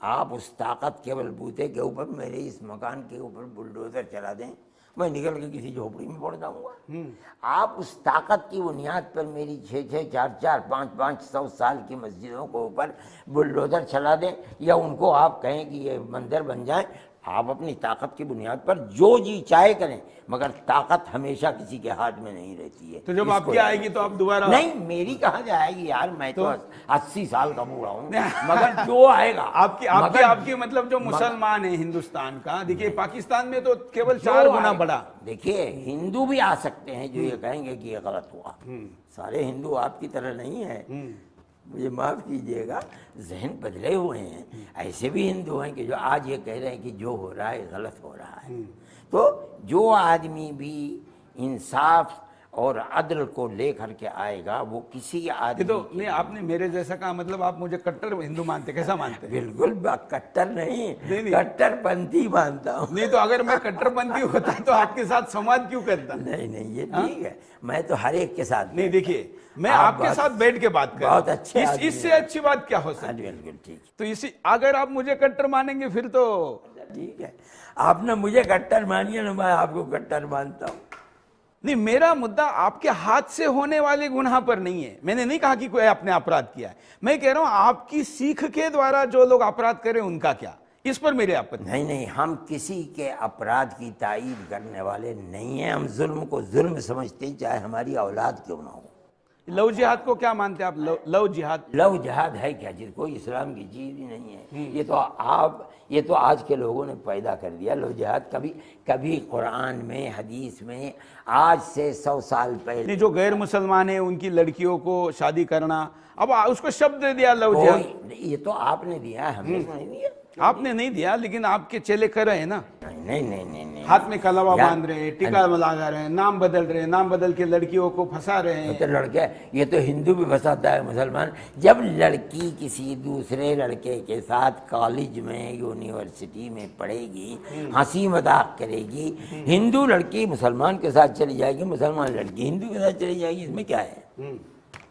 आप उस ताकत के बलबूते के ऊपर मेरे इस मकान के ऊपर बुलडोजर चला दें, मैं निकल के किसी झोपड़ी में पड़ जाऊंगा। आप उस ताकत की बुनियाद पर मेरी 6-6, 4-4, 5-5, 100 साल की मस्जिदों को ऊपर बुलडोजर चला दें, या उनको आप कहें कि ये मंदिर बन जाए, आप अपनी ताकत की बुनियाद पर जो जी चाहे करें, मगर ताकत हमेशा किसी के हाथ में नहीं रहती है। तो जब आपकी आएगी तो आप दोबारा? नहीं, मेरी कहाँ जाएगी यार, मैं तो 80 साल का बूढ़ा हूँ, मगर जो आएगा आपकी मतलब जो मुसलमान है हिंदुस्तान का, देखिए पाकिस्तान में तो केवल 4 गुना बड़ा। देखिए हिंदू भी आ सकते हैं जो ये कहेंगे कि ये गलत हुआ। सारे हिंदू आपकी तरह नहीं है, मुझे माफ़ कीजिएगा, जहन बदले हुए हैं। ऐसे भी हिंदू हैं कि जो आज ये कह रहे हैं कि जो हो रहा है गलत हो रहा है। तो जो आदमी भी इंसाफ और अदल को लेकर के आएगा वो किसी आदमी तो नहीं, आपने मेरे जैसा कहा, मतलब आप मुझे कट्टर हिंदू मानते? कैसा मानते? बिल्कुल कट्टर नहीं, कट्टरपंथी मानता हूँ। नहीं तो अगर मैं कट्टरपंथी होता तो आपके साथ संवाद क्यों करता? नहीं, ये ठीक है, मैं तो हर एक के साथ। नहीं देखिए, मैं आपके साथ बैठ के बात कर, बहुत अच्छे, इससे अच्छी बात क्या हो सकती है? बिल्कुल ठीक। तो इसी अगर आप मुझे कट्टर मानेंगे फिर तो ठीक है, आपने मुझे कट्टर मानिए ना, मैं आपको कट्टर मानता हूँ। नहीं, मेरा मुद्दा आपके हाथ से होने वाले गुनाह पर नहीं है। मैंने नहीं कहा कि कोई आपने अपराध किया है, मैं कह रहा हूं आपकी सीख के द्वारा जो लोग अपराध करें उनका क्या, इस पर मेरे आपत्ति। नहीं नहीं, हम किसी के अपराध की तायीद करने वाले नहीं हैं। हम जुल्म को जुल्म समझते हैं, चाहे हमारी औलाद क्यों ना हो। लव जिहाद को क्या मानते हैं आप? लव जिहाद, लव जिहाद है क्या? जिसको इस्लाम की चीज ही नहीं है। ये तो आज के लोगों ने पैदा कर दिया। लव जिहाद कभी कुरान में, हदीस में, आज से 100 साल पहले जो गैर मुसलमान है उनकी लड़कियों को शादी करना, अब उसको शब्द दे दिया लव जिहाद। ये तो आपने दिया है, हमने तो नहीं दिया। आपने नहीं दिया, लेकिन आपके चेले कर रहे हैं ना। नहीं नहीं नहीं नहीं, हाथ में कलावा बांध रहे हैं, टीका लगा रहे हैं, नाम बदल रहे हैं, नाम बदल के लड़कियों को फंसा रहे हैं। तो लड़के, ये तो हिंदू भी फंसाता है मुसलमान। जब लड़की किसी दूसरे लड़के के साथ कॉलेज में, यूनिवर्सिटी में पढ़ेगी, हंसी मजाक करेगी, हिंदू लड़की मुसलमान के साथ चली जाएगी, मुसलमान लड़की हिंदू के साथ चली जाएगी, इसमें क्या है?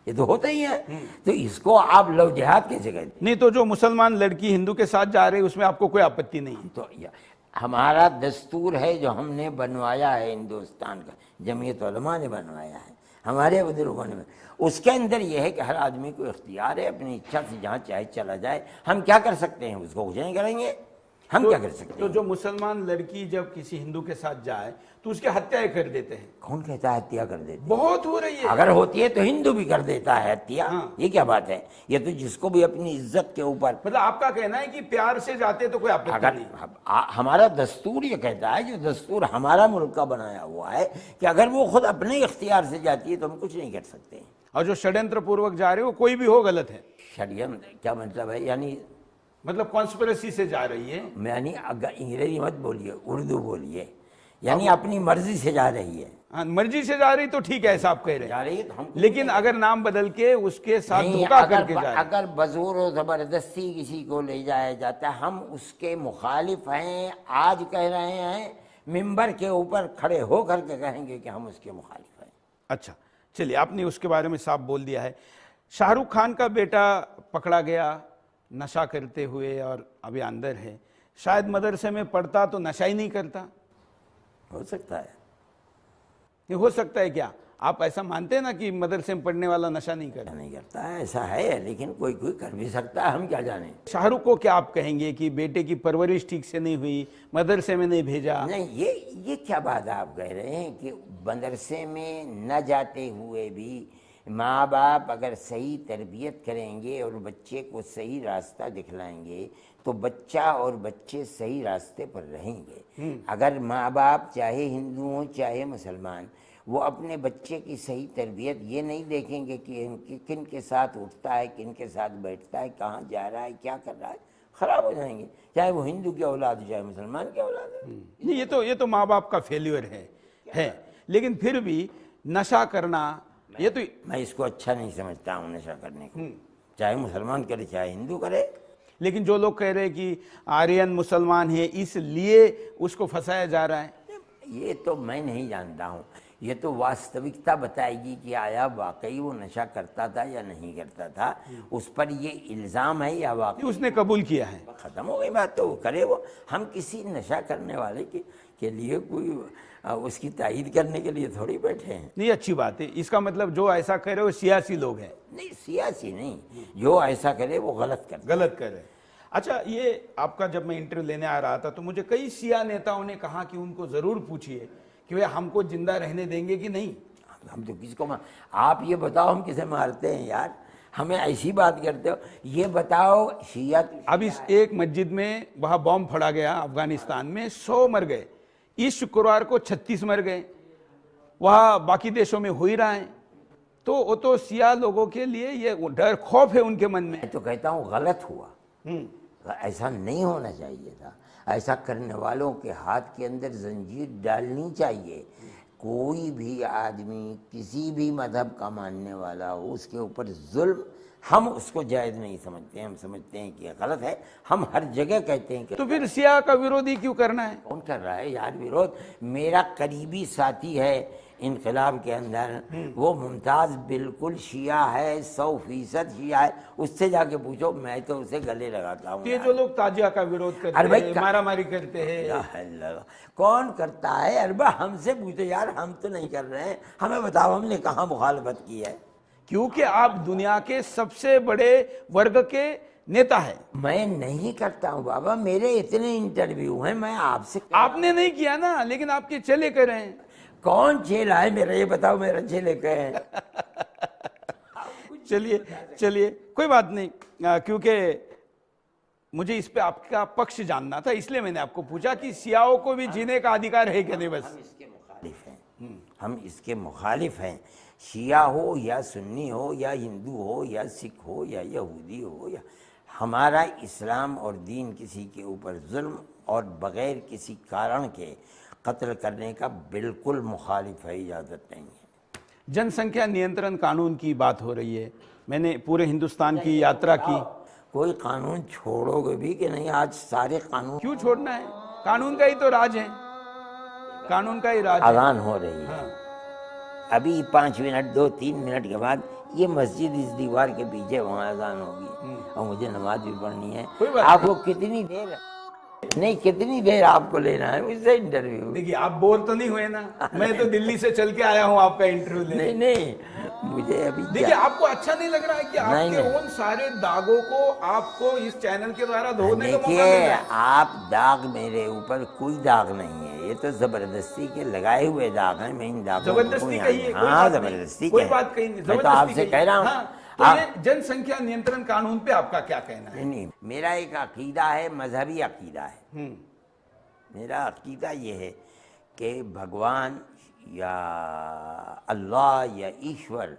ये तो होता ही है। तो इसको आप लव जिहाद कैसे कहते? नहीं, तो जो मुसलमान लड़की हिंदू के साथ जा रही है उसमें आपको कोई आपत्ति नहीं? तो हमारा दस्तूर है जो हमने बनवाया है, हिंदुस्तान का जमीयत उलमा ने बनवाया है, हमारे बुजुर्गों ने। उसके अंदर यह है कि हर आदमी को इख्तियार है अपनी इच्छा से जहाँ चाहे चला जाए। हम क्या कर सकते हैं? उसको कुछ नहीं करेंगे। हम क्या कर सकते हैं? तो जो मुसलमान लड़की जब किसी हिंदू के साथ जाए तो उसकी हत्या कर देते हैं। कौन कहता है हत्या कर देते? बहुत हो रही है। अगर होती है तो हिंदू भी कर देता है हत्या। हाँ। ये क्या बात है? ये तो जिसको भी अपनी इज्जत के ऊपर, मतलब आपका कहना है कि प्यार से जाते तो कोई आपत्ति अगर नहीं? हमारा दस्तूर ये कहता है, जो दस्तूर हमारा मुल्क का बनाया हुआ है, कि अगर वो खुद अपने इख्तियार से जाती है तो हम कुछ नहीं कर सकते। और जो षड्यंत्र पूर्वक जा रहे हो, कोई भी हो, गलत है। षड्यंत्र क्या मतलब है? यानी मतलब कॉन्स्पिरेसी से जा रही है। यानी अंग्रेजी मत बोलिए, उर्दू बोलिए। यानी अपनी मर्जी से जा रही है। हाँ, मर्जी से जा रही तो ठीक है, ऐसा आप कह रहे जा हैं। रही है तो हम, लेकिन अगर नाम बदल के उसके साथ नहीं, धोखा करके जा रहे हैं, अगर बजोर और जबरदस्ती किसी को ले जाया जाता है, हम उसके मुखालिफ हैं। आज कह रहे हैं, मिंबर के ऊपर खड़े होकर के कहेंगे कि हम उसके मुखालिफ हैं। अच्छा, चलिए, आपने उसके बारे में साफ बोल दिया है। शाहरुख खान का बेटा पकड़ा गया नशा करते हुए और अभी अंदर है। शायद मदरसे में पढ़ता तो नशा ही नहीं करता। हो सकता है। ये हो सकता है क्या? आप ऐसा मानते हैं ना कि मदरसे में पढ़ने वाला नशा नहीं करता? नहीं करता है, ऐसा है, लेकिन कोई कोई कर भी सकता है, हम क्या जाने। शाहरुख को क्या आप कहेंगे कि बेटे की परवरिश ठीक से नहीं हुई, मदरसे में नहीं भेजा? नहीं, ये क्या बात आप कह रहे हैं कि मदरसे में न जाते हुए भी माँ बाप अगर सही तरबियत करेंगे और बच्चे को सही रास्ता दिखलाएंगे तो बच्चा और बच्चे सही रास्ते पर रहेंगे। अगर माँ बाप चाहे हिंदू हों चाहे मुसलमान, वो अपने बच्चे की सही तरबियत ये नहीं देखेंगे कि किन के साथ उठता है, किन के साथ बैठता है, कहाँ जा रहा है, क्या कर रहा है, खराब हो जाएंगे। चाहे वो हिंदू की औलाद हो चाहे मुसलमान की औलाद है। नहीं, ये तो माँ बाप का फेल्यूर है। लेकिन फिर भी नशा करना, ये तो मैं इसको अच्छा नहीं समझता हूँ नशा करने को, चाहे मुसलमान करे चाहे हिंदू करे। लेकिन जो लोग कह रहे हैं कि आर्यन मुसलमान है इसलिए उसको फंसाया जा रहा है, ये तो मैं नहीं जानता हूँ। ये तो वास्तविकता बताएगी कि आया वाकई वो नशा करता था या नहीं करता था। उस पर ये इल्ज़ाम है या वाकई उसने कबूल किया है। ख़त्म हो गई बात, तो वो करे। वो हम किसी नशा करने वाले के लिए कोई उसकी तायीद करने के लिए थोड़ी बैठे हैं। नहीं, अच्छी बात है। इसका मतलब जो ऐसा कह रहे वो सियासी लोग हैं। नहीं, सियासी नहीं, जो ऐसा करे वो गलत करे। अच्छा, ये आपका जब मैं इंटरव्यू लेने आ रहा था तो मुझे कई सिया नेताओं ने कहा कि उनको जरूर पूछिए कि वे हमको जिंदा रहने देंगे कि नहीं। हम तो किसको आप ये बताओ हम किसे मारते हैं यार? हमें ऐसी बात करते हो, ये बताओ शिया। अब इस एक मस्जिद में वहां बॉम्ब फड़ा गया अफगानिस्तान में, 100 मर गए। इस शुक्रवार को 36 मर गए। वहां बाकी देशों में हो ही रहा है। तो वो तो सिया लोगों के लिए ये डर खौफ है उनके मन में। मैं तो कहता हूँ गलत हुआ, ऐसा नहीं होना चाहिए था। ऐसा करने वालों के हाथ के अंदर जंजीर डालनी चाहिए। कोई भी आदमी किसी भी मजहब का मानने वाला हो, उसके ऊपर जुल्म हम उसको जायज़ नहीं समझते। हम समझते हैं कि गलत है। हम हर जगह कहते हैं कि तो फिर सिया का विरोधी क्यों करना है? कौन कर रहा है यार विरोध? मेरा करीबी साथी है इनकलाब के अंदर वो मुमताज़ बिल्कुल शिया है, 100% शिया है। उससे जाके पूछो, मैं तो उसे गले लगाता हूँ। ये जो लोग ताजिया का विरोध करते हैं, मारामारी करते हैं, कौन करता है? अरे भाई हमसे पूछो यार, हम तो नहीं कर रहे हैं, हमें बताओ हमने कहाँ मुखालफत की है। क्योंकि आप दुनिया के सबसे बड़े वर्ग के नेता है। मैं नहीं करता हूँ बाबा, मेरे इतने इंटरव्यू हैं, मैं आपसे। आपने नहीं किया ना, लेकिन आपके चेले कर रहे हैं। कौन चेला है मेरा, ये बताओ, मेरा चेले क्या है? चलिए चलिए, कोई बात नहीं, क्योंकि मुझे इस पे आपका पक्ष जानना था, इसलिए मैंने आपको पूछा कि सियाओं को भी जीने का अधिकार है कि नहीं। बस हम इसके मुखालिफ हैं, हम इसके मुखालिफ हैं। शिया हो या सुन्नी हो या हिंदू हो या सिख हो या यहूदी हो, या हमारा इस्लाम और दीन किसी के ऊपर जुल्म और बग़ैर किसी कारण के कत्ल करने का बिल्कुल मुखालिफ है, इजाज़त नहीं है। जनसंख्या नियंत्रण कानून की बात हो रही है, मैंने पूरे हिंदुस्तान की यात्रा की। कोई कानून छोड़ोगे भी कि नहीं? आज सारे कानून क्यों छोड़ना है? कानून का ही तो राज है, कानून का ही राज है। अजान हो रही है, अभी 5 मिनट 2-3 मिनट के बाद ये मस्जिद इस दीवार के पीछे वहाँ अजान होगी और मुझे नमाज भी पढ़नी है। आपको कितनी देर, नहीं कितनी देर आपको लेना है मुझसे इंटरव्यू? देखिए, आप बोर तो नहीं हुए ना? मैं तो दिल्ली से चल के आया हूँ आपका इंटरव्यू लेने। नहीं, मुझे अभी देखिए, आपको अच्छा नहीं लग रहा है कि आपके उन सारे दागों को आपको इस चैनल के द्वारा धोने का मौका मिल रहा है? आप दाग, मेरे ऊपर कोई दाग नहीं है, ये तो जबरदस्ती के लगाए हुए दाग हैं। मैं इन दागों जबरदस्ती कहिए, हाँ जबरदस्ती, कोई बात कहीं नहीं, मैं तो आपसे कह रहा हूँ। तो ये जनसंख्या नियंत्रण कानून पे आपका क्या कहना है? नहीं, मेरा एक अकीदा है, मजहबी अकीदा है। मेरा अकीदा ये है कि भगवान या अल्लाह या ईश्वर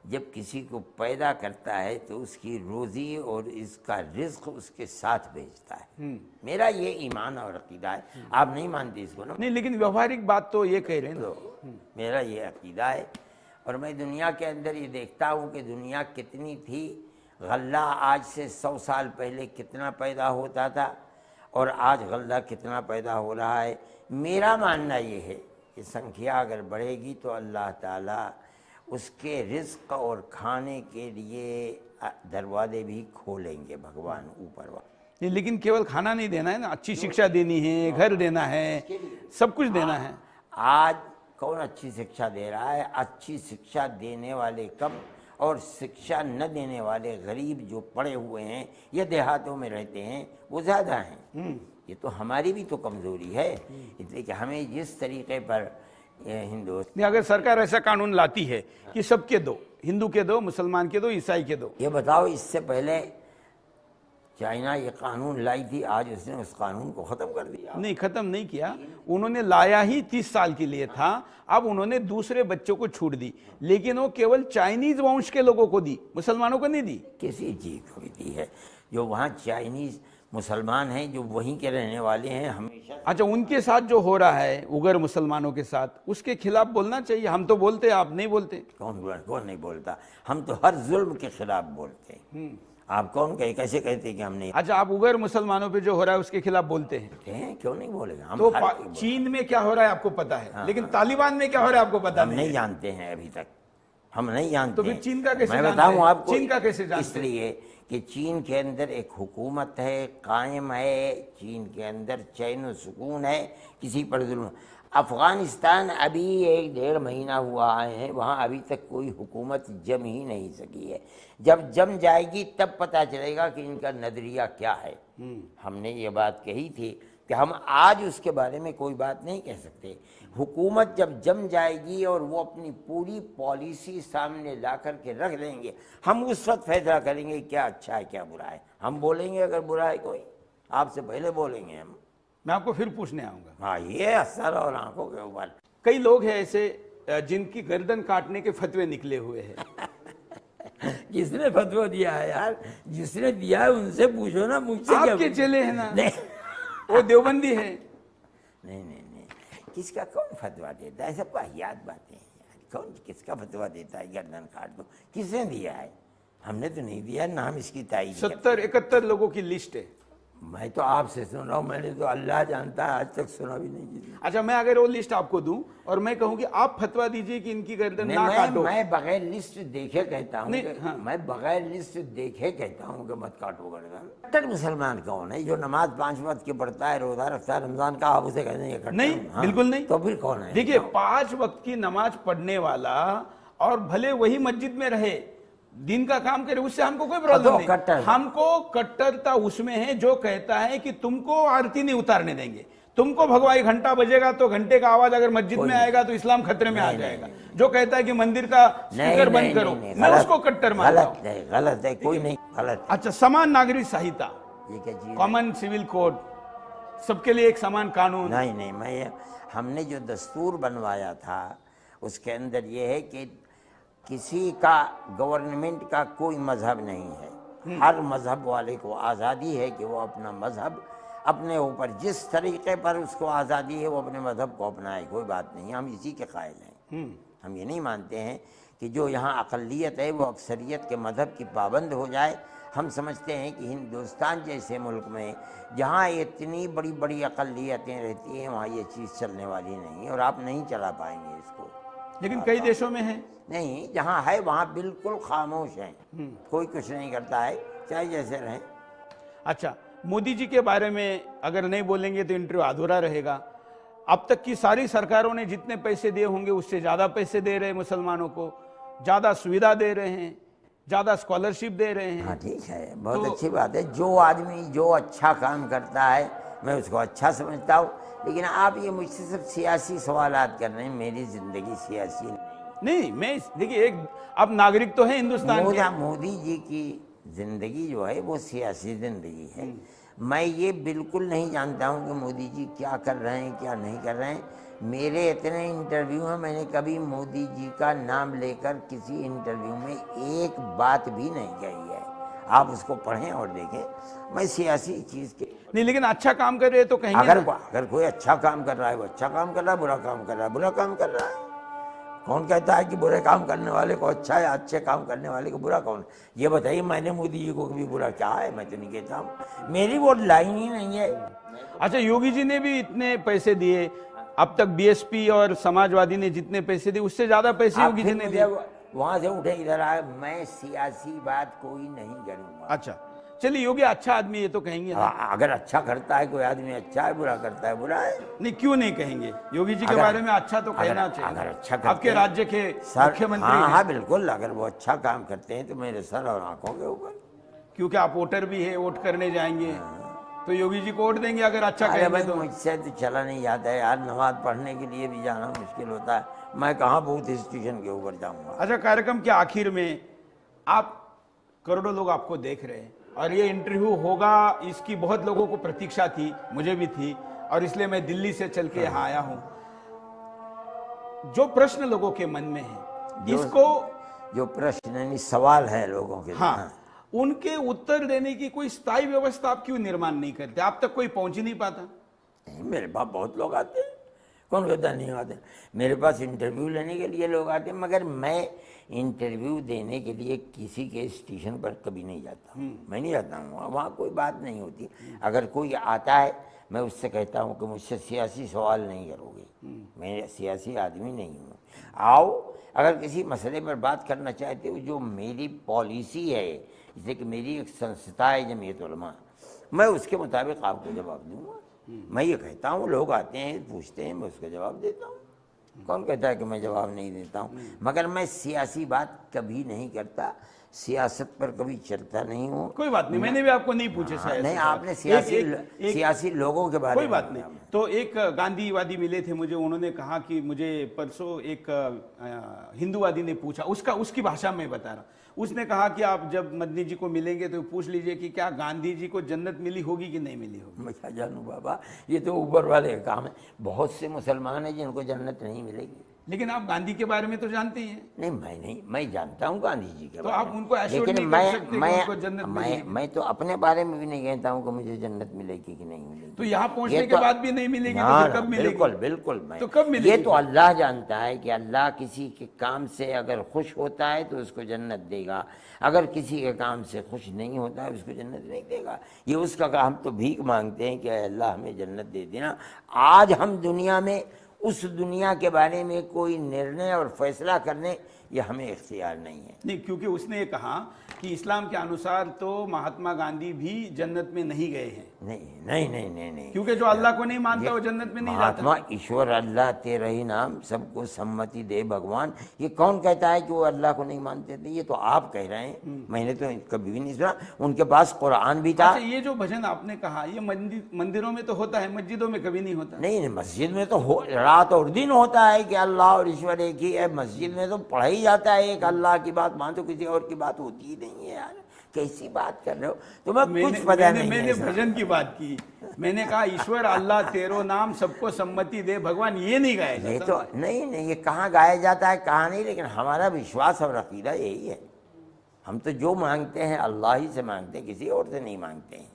जब किसी को पैदा करता है तो उसकी रोज़ी और इसका रिज्क उसके साथ भेजता है। मेरा ये ईमान और अकीदा है। आप नहीं मानते इसको ना? नहीं, लेकिन व्यवहारिक बात तो ये कह रहे हैं। तो मेरा ये अकीदा है, और मैं दुनिया के अंदर ये देखता हूँ कि दुनिया कितनी थी। गल्ला आज से 100 साल पहले कितना पैदा होता था और आज गल्ला कितना पैदा हो रहा है। मेरा मानना ये है कि संख्या अगर बढ़ेगी तो अल्लाह ताला उसके रिज्क और खाने के लिए दरवाजे भी खोलेंगे, भगवान ऊपर वाला। लेकिन केवल खाना नहीं देना है ना, अच्छी शिक्षा देनी है, घर देना है, सब कुछ देना है। आज कौन अच्छी शिक्षा दे रहा है? अच्छी शिक्षा देने वाले कम और शिक्षा न देने वाले गरीब जो पड़े हुए हैं या देहातों में रहते हैं वो ज़्यादा हैं। ये तो हमारी भी तो कमज़ोरी है। इसलिए कि हमें जिस तरीके पर हिंदुस्तान, अगर सरकार ऐसा कानून लाती है कि सबके दो, हिंदू के दो, मुसलमान के दो, ईसाई के दो, ये बताओ, इससे पहले चाइना ये कानून लाई थी, आज उसने उस कानून को ख़त्म कर दिया? नहीं, ख़त्म नहीं किया। उन्होंने लाया ही 30 साल के लिए था। अब उन्होंने दूसरे बच्चों को छूट दी, लेकिन वो केवल चाइनीज वंश के लोगों को दी, मुसलमानों को नहीं दी। किसी चीज़ को भी दी है? जो वहाँ चाइनीज मुसलमान हैं, जो वहीं के रहने वाले हैं हमेशा। अच्छा, उनके साथ जो हो रहा है उगर मुसलमानों के साथ, उसके खिलाफ बोलना चाहिए। हम तो बोलते हैं, आप नहीं बोलते। कौन नहीं बोलता? हम तो हर जुल्म के खिलाफ बोलते हैं। आप कौन कहे, कैसे कहते हैं कि हम नहीं? अच्छा, आप उगर मुसलमानों पे जो हो रहा है उसके खिलाफ बोलते हैं? क्यों नहीं बोलेगा? हम तो चीन में क्या हो रहा है आपको पता है, लेकिन तालिबान में क्या हो रहा है आपको पता नहीं? नहीं जानते हैं अभी तक, हम नहीं जानते। तो फिर चीन का कैसे? मैं बताऊं आपको, चीन का कैसे जानते? इसलिए कि चीन के अंदर एक हुकूमत है, कायम है, चीन के अंदर चैन और सुकून है, किसी पर जुल्म। अफ़गानिस्तान अभी 1-1.5 महीना हुआ आए हैं, वहाँ अभी तक कोई हुकूमत जम ही नहीं सकी है। जब जम जाएगी तब पता चलेगा कि इनका नज़रिया क्या है। हमने ये बात कही थी कि हम आज उसके बारे में कोई बात नहीं कह सकते। हुकूमत जब जम जाएगी और वो अपनी पूरी पॉलिसी सामने ला कर के रख देंगे, हम उस वक्त फैसला करेंगे क्या अच्छा है क्या बुरा है। हम बोलेंगे अगर बुरा है कोई, आपसे पहले बोलेंगे हम। मैं आपको फिर पूछने आऊंगा। हाँ, ये असर और आंखों के ऊपर। कई लोग हैं ऐसे जिनकी गर्दन काटने के फतवे निकले हुए हैं। किसने फतवा दिया है यार? जिसने दिया है उनसे पूछो ना, मुझसे क्या? आपके चेले हैं ना? नहीं, वो देवबंदी है। नहीं, किसका कौन फतवा देता है? सब वाहियात बातें हैं यार। कौन किसका फतवा देता है गर्दन काट दो? किसने दिया है? हमने तो नहीं दिया ना, हम इसकी तारीफ। 70-71 लोगों की लिस्ट है। मैं तो आपसे सुन रहा हूँ, मैंने तो अल्लाह जानता है आज तक सुना भी नहीं किसी। अच्छा, मैं अगर वो लिस्ट आपको दूं और मैं कहूं कि आप फतवा दीजिए कि इनकी गर्दन नहीं, ना काटो, मैं बगैर लिस्ट देखे कहता हूँ नहीं, कि- हाँ। मैं बगैर लिस्ट देखे कहता हूँ कि मत काटो गर्दन। कट्टर मुसलमान कौन है जो नमाज 5 वक्त की पढ़ता है, रोजा रखता है, रमजान का, आप उसे कहते हैं कट्टर? नहीं, हाँ, बिल्कुल नहीं। तो फिर कौन है? देखिए, 5 वक्त की नमाज पढ़ने वाला और भले वही मस्जिद में रहे, दिन का काम करे, उससे हमको कोई प्रॉब्लम नहीं। कट्टर। हमको कट्टरता उसमें है जो कहता है कि तुमको आरती नहीं उतारने देंगे, तुमको भगवाई घंटा बजेगा तो घंटे का आवाज अगर मस्जिद में आएगा तो इस्लाम खतरे में आ जाएगा। जो कहता है कि मंदिर का स्पीकर बंद करो, मैं उसको कट्टर मानता हूं। गलत है, कोई नहीं, गलत है। अच्छा, समान नागरिक संहिता, ये क्या चीज है? कॉमन सिविल कोड, सबके लिए एक समान कानून। नहीं, हमने जो दस्तूर बनवाया था उसके अंदर ये है कि किसी का, गवर्नमेंट का कोई मजहब नहीं है। हर मजहब वाले को आज़ादी है कि वो अपना मजहब अपने ऊपर, जिस तरीके पर उसको आज़ादी है वो अपने मजहब को अपनाए, कोई बात नहीं, हम इसी के कायल हैं। हम ये नहीं मानते हैं कि जो यहाँ अक़लियत है वो अक्सरियत के मजहब की पाबंद हो जाए। हम समझते हैं कि हिंदुस्तान जैसे मुल्क में जहाँ इतनी बड़ी बड़ी अक़लियतें रहती हैं वहाँ ये चीज़ चलने वाली नहीं है और आप नहीं चला पाएंगे इसको। लेकिन कई देशों में है नहीं, जहाँ है वहाँ बिल्कुल खामोश हैं, कोई कुछ नहीं करता है, चाहे जैसे रहें। अच्छा, मोदी जी के बारे में अगर नहीं बोलेंगे तो इंटरव्यू अधूरा रहेगा। अब तक की सारी सरकारों ने जितने पैसे दिए होंगे उससे ज़्यादा पैसे दे रहे हैं मुसलमानों को, ज़्यादा सुविधा दे रहे हैं, ज़्यादा स्कॉलरशिप दे रहे हैं। हाँ ठीक है, बहुत तो- अच्छी बात है। जो आदमी जो अच्छा काम करता है मैं उसको अच्छा समझता हूँ, लेकिन आप ये मुझसे सब सियासी सवालात कर रहे हैं। मेरी ज़िंदगी सियासी नहीं, मैं देखिए, एक आप नागरिक तो हैं हिंदुस्तान के। मोदी जी की ज़िंदगी जो है वो सियासी ज़िंदगी है। मैं ये बिल्कुल नहीं जानता हूँ कि मोदी जी क्या कर रहे हैं क्या नहीं कर रहे हैं। मेरे इतने इंटरव्यू हैं, मैंने कभी मोदी जी का नाम लेकर किसी इंटरव्यू में एक बात भी नहीं कही है। आप उसको पढ़ें और देखें। मैं सियासी चीज़ के नहीं, लेकिन अच्छा काम कर रहे हैं तो कहेंगे अगर ना। अगर कोई अच्छा काम कर रहा है वो अच्छा काम कर रहा है, बुरा काम कर रहा है बुरा काम कर रहा है। कौन कहता है कि बुरे काम करने वाले को अच्छा है, अच्छे काम करने वाले को बुरा? कौन? ये बताइए, मैंने मोदी जी को कभी बुरा क्या है? मैं तो नहीं कहता हूँ, मेरी वो लाइन ही नहीं है। अच्छा, योगी जी ने भी इतने पैसे दिए, अब तक बीएसपी और समाजवादी ने जितने पैसे दिए उससे ज्यादा पैसे योगी जी ने दिए। वहां से उठे इधर आए, मैं सियासी बात कोई नहीं करूंगा। अच्छा, चलिए, योगी अच्छा आदमी है तो कहेंगे ना। अगर अच्छा करता है कोई आदमी अच्छा है, बुरा करता है बुरा है। नहीं, क्यों नहीं कहेंगे? योगी जी के अगर- बारे में अच्छा तो कहना अगर चाहिए। अच्छा करते आपके हैं- राज्य के मुख्यमंत्री हाँ हैं। हाँ बिल्कुल, अगर वो अच्छा काम करते हैं तो मेरे सर और आंखों के ऊपर। क्योंकि आप वोटर भी है, वोट करने जाएंगे तो योगी जी को वोट देंगे अगर अच्छा अरे कहेंगे भाई, तो। मुझसे तो चला नहीं जाता है यार, नमाज पढ़ने के लिए भी जाना मुश्किल होता है। मैं कहाँ बूथ स्टेशन के ऊपर जाऊंगा। अच्छा, कार्यक्रम के आखिर में आप, करोड़ों लोग आपको देख रहे हैं और ये इंटरव्यू होगा, इसकी बहुत लोगों को प्रतीक्षा थी, मुझे भी थी, और इसलिए मैं दिल्ली से चल के यहाँ आया हूं। जो प्रश्न लोगों के मन में है, इसको जो प्रश्न यानी सवाल है लोगों के, हाँ, उनके उत्तर देने की कोई स्थायी व्यवस्था आप क्यों निर्माण नहीं करते? आप तक कोई पहुंच ही नहीं पाता? नहीं, मेरे पास बहुत लोग आते हैं, कौन कहता नहीं आते? मेरे पास इंटरव्यू लेने के लिए लोग आते हैं, मगर मैं इंटरव्यू देने के लिए किसी के स्टेशन पर कभी नहीं जाता। मैं नहीं जाता हूँ, वहाँ कोई बात नहीं होती। अगर कोई आता है मैं उससे कहता हूँ कि मुझसे सियासी सवाल नहीं करोगे, मैं सियासी आदमी नहीं हूँ। आओ, अगर किसी मसले पर बात करना चाहते हो, जो मेरी पॉलिसी है, जैसे कि मेरी एक संस्था है जमीयत उलमा, मैं उसके मुताबिक आपको जवाब दूंगा। मैं ये कहता हूँ, लोग आते हैं पूछते हैं, मैं उसका जवाब देता हूँ। कौन कहता है कि मैं जवाब नहीं देता हूँ? मगर मैं सियासी बात कभी नहीं करता, सियासत पर कभी चलता नहीं हूँ। कोई बात नहीं, मैंने भी आपको नहीं पूछे शायद। नहीं, आपने सियासी लोगों के बारे में। कोई बात नहीं। तो एक गांधीवादी मिले थे मुझे, उन्होंने कहा कि मुझे परसों एक हिंदूवादी ने पूछा, उसकी भाषा में बता रहा, उसने कहा कि आप जब मदनी जी को मिलेंगे तो पूछ लीजिए कि क्या गांधी जी को जन्नत मिली होगी कि नहीं मिली होगी। मैं क्या जानूँ बाबा, ये तो ऊपर वाले का काम है। बहुत से मुसलमान हैं जिनको जन्नत नहीं मिलेगी। लेकिन आप गांधी के बारे में तो जानते ही हैं। नहीं, मैं जानता हूँ गांधी जी के तो बारे आप में। उनको एश्योर लेकिन नहीं कर सकते कि उनको जन्नत मैं मिलेगी। तो अपने बारे में भी नहीं कहता हूँ कि मुझे जन्नत मिलेगी कि नहीं मिलेगी। तो यहाँ पहुंचने ये के तो- बाद भी नहीं मिलेगी तो ना, फिर कब मिलेगी? बिल्कुल बिल्कुल। तो कब मिलेगी? ये तो अल्लाह जानता है कि अल्लाह किसी के काम से अगर खुश होता है तो उसको जन्नत देगा, अगर किसी के काम से खुश नहीं होता है उसको जन्नत नहीं देगा। ये उसका हम तो भीख मांगते हैं कि अल्लाह हमें जन्नत दे देना। आज हम दुनिया में उस दुनिया के बारे में कोई निर्णय और फैसला करने ये हमें इख्तियार नहीं है। नहीं, क्योंकि उसने ये कहा कि इस्लाम के अनुसार तो महात्मा गांधी भी जन्नत में नहीं गए हैं। नहीं, क्योंकि जो अल्लाह को नहीं मानता वो जन्नत में नहीं जाता। महात्मा ईश्वर अल्लाह तेरा ही नाम सबको सम्मति दे भगवान, ये कौन कहता है कि वो अल्लाह को नहीं मानते थे? ये तो आप कह रहे हैं, मैंने तो कभी भी नहीं सुना। उनके पास कुरान भी था। अच्छा, ये जो भजन आपने कहा ये मंदिरों में तो होता है, मस्जिदों में कभी नहीं होता। नहीं, मस्जिद में तो रात और दिन होता है कि अल्लाह और ईश्वर एक ही है। मस्जिद में तो पढ़ा ही जाता है एक अल्लाह की बात, मान तो किसी और की बात होती ही नहीं है यार। कैसी बात कर रहे हो? तुम्हें कुछ पता नहीं है। मैंने भजन की बात की, मैंने कहा ईश्वर अल्लाह तेरो नाम सबको सम्मति दे भगवान, ये नहीं गाया जाता। ये तो नहीं, ये कहाँ गाया जाता है कहाँ नहीं, लेकिन हमारा विश्वास और अकीदा यही है। हम तो जो मांगते हैं अल्लाह ही से मांगते हैं, किसी और से नहीं मांगते हैं।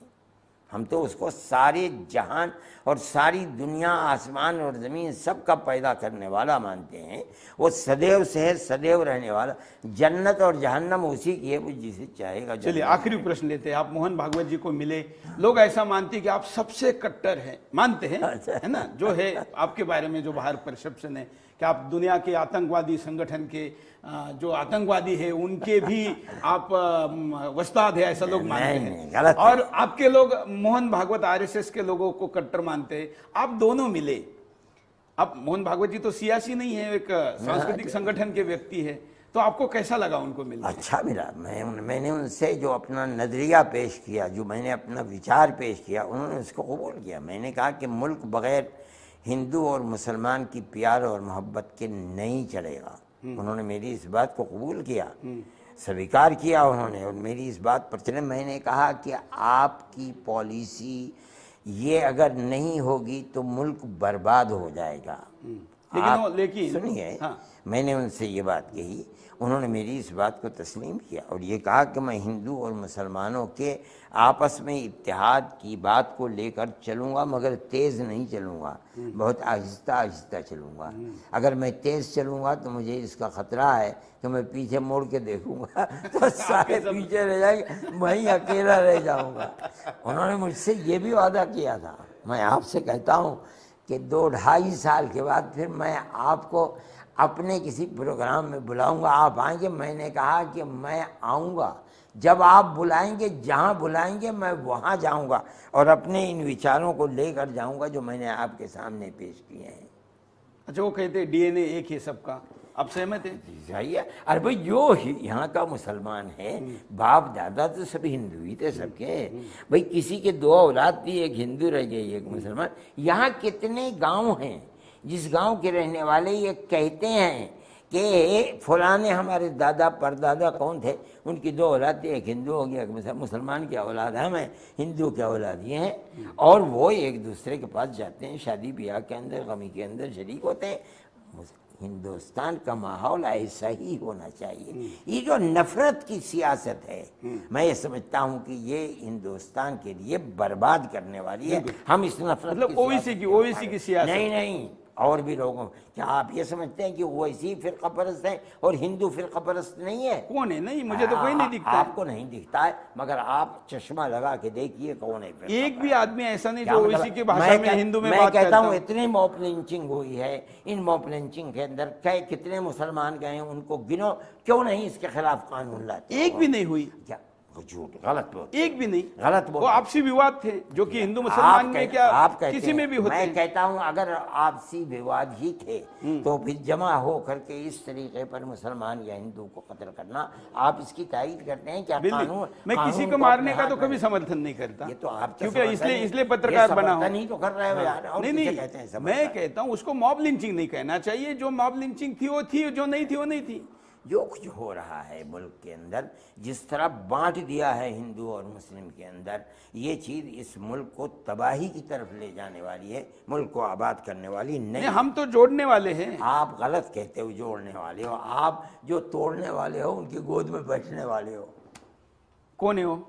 हम तो उसको सारे जहान और सारी दुनिया, आसमान और ज़मीन सब का पैदा करने वाला मानते हैं। वो सदैव से है, सदैव रहने वाला। जन्नत और जहन्नम उसी की है, वो जिसे चाहेगा। चलिए आखिरी प्रश्न लेते हैं। आप मोहन भागवत जी को मिले, लोग ऐसा मानते हैं कि आप सबसे कट्टर हैं, मानते हैं है ना, जो है आपके बारे में जो बाहर परसेप्शन है कि आप दुनिया के आतंकवादी संगठन के जो आतंकवादी है उनके भी आप वस्ताद है, ऐसा लोग मानते हैं। और आपके लोग मोहन भागवत आरएसएस के लोगों को कट्टर मानते हैं। आप दोनों मिले। अब मोहन भागवत जी तो सियासी नहीं है, एक सांस्कृतिक संगठन के व्यक्ति है, तो आपको कैसा लगा उनको मिलकर? अच्छा मिला। मैंने उनसे जो अपना नज़रिया पेश किया, जो मैंने अपना विचार पेश किया, उन्होंने उसको कबूल किया। मैंने कहा कि मुल्क बगैर हिंदू और मुसलमान की प्यार और मोहब्बत के नहीं चलेगा। उन्होंने मेरी इस बात को कबूल किया, स्वीकार किया उन्होंने, और मेरी इस बात पर चले। मैंने कहा कि आपकी पॉलिसी ये अगर नहीं होगी तो मुल्क बर्बाद हो जाएगा। लेकिन सुनिए, हाँ। मैंने उनसे ये बात कही, उन्होंने मेरी इस बात को तस्लीम किया और ये कहा कि मैं हिंदू और मुसलमानों के आपस में इत्तेहाद की बात को लेकर चलूँगा, मगर तेज़ नहीं चलूँगा, बहुत आहिस्ता आहिस्ता चलूँगा। अगर मैं तेज़ चलूँगा तो मुझे इसका ख़तरा है कि मैं पीछे मुड़ के देखूँगा तो सारे पीछे रह जाएंगे, मैं अकेला रह जाऊँगा। उन्होंने मुझसे ये भी वादा किया था। मैं आपसे कहता हूँ कि 2-2.5 साल के बाद फिर मैं आपको अपने किसी प्रोग्राम में बुलाऊंगा, आप आएंगे। मैंने कहा कि मैं आऊँगा, जब आप बुलाएंगे, जहाँ बुलाएंगे मैं वहाँ जाऊँगा और अपने इन विचारों को लेकर जाऊँगा जो मैंने आपके सामने पेश किए हैं। अच्छा, वो कहते हैं डीएनए एक ही सबका, आप सहमत हैं? सही है। अरे भाई, जो यहाँ का मुसलमान है, बाप दादा तो सभी हिंदू ही थे सबके। भाई किसी के 2 औलाद थी, एक हिंदू रह गई एक मुसलमान। यहाँ कितने गांव हैं जिस गांव के रहने वाले ये कहते हैं कि फलाने हमारे दादा परदादा कौन थे, उनकी 2 औलाद थी, एक हिंदू हो गया, एक मुसलमान की औलाद हम हैं, हिंदू की औलाद ये हैं। और वो एक दूसरे के पास जाते हैं, शादी ब्याह के अंदर, गमी के अंदर शरीक होते हैं। हिंदुस्तान का माहौल ऐसा ही होना चाहिए। ये जो नफरत की सियासत है, मैं ये समझता हूँ कि ये हिंदुस्तान के लिए बर्बाद करने वाली है। हम इस नफरत मतलब ओवैसी की सियासत नहीं, और भी लोगों, क्या आप ये समझते हैं कि वैसी फिरका परस्त है और हिंदू फिरका परस्त नहीं है? कौन है? नहीं, मुझे तो कोई नहीं दिखता। आपको नहीं दिखता है, मगर आप चश्मा लगा के देखिए कौन है। एक भी आदमी ऐसा नहीं जो ओवैसी की भाषा में हिंदू में मैं बात कहता हूँ इतनी मॉब लिंचिंग हुई है, इन मॉब लिंचिंग के अंदर कितने मुसलमान गए, उनको गिनो, क्यों नहीं इसके खिलाफ कानून लाते? एक भी नहीं हुई। क्या झूठ, गलत बोल, एक भी नहीं, गलत बोल। वो आपसी विवाद थे जो कि हिंदू मुसलमान में क्या आप किसी में भी होते मैं हैं। कहता हूं अगर आपसी विवाद ही थे तो फिर जमा हो करके इस तरीके पर मुसलमान या हिंदू को कत्ल करना, आप इसकी तायीद करते हैं क्या? कानून, मैं किसी को मारने का तो कभी समर्थन नहीं करता। ये तो आप, क्योंकि इसलिए पत्रकार बना हूं। नहीं तो कर रहे हो यार। और नहीं, कहते हैं मैं कहता हूं उसको मॉब लिंचिंग नहीं कहना चाहिए। जो मॉब लिंचिंग थी वो थी, जो नहीं थी वो नहीं थी। जो कुछ हो रहा है मुल्क के अंदर, जिस तरह बांट दिया है हिंदू और मुस्लिम के अंदर, ये चीज़ इस मुल्क को तबाही की तरफ ले जाने वाली है, मुल्क को आबाद करने वाली नहीं। हम तो जोड़ने वाले हैं। आप गलत कहते हो, जोड़ने वाले हो। आप जो तोड़ने वाले हो, उनकी गोद में बैठने वाले हो। कौन है वो?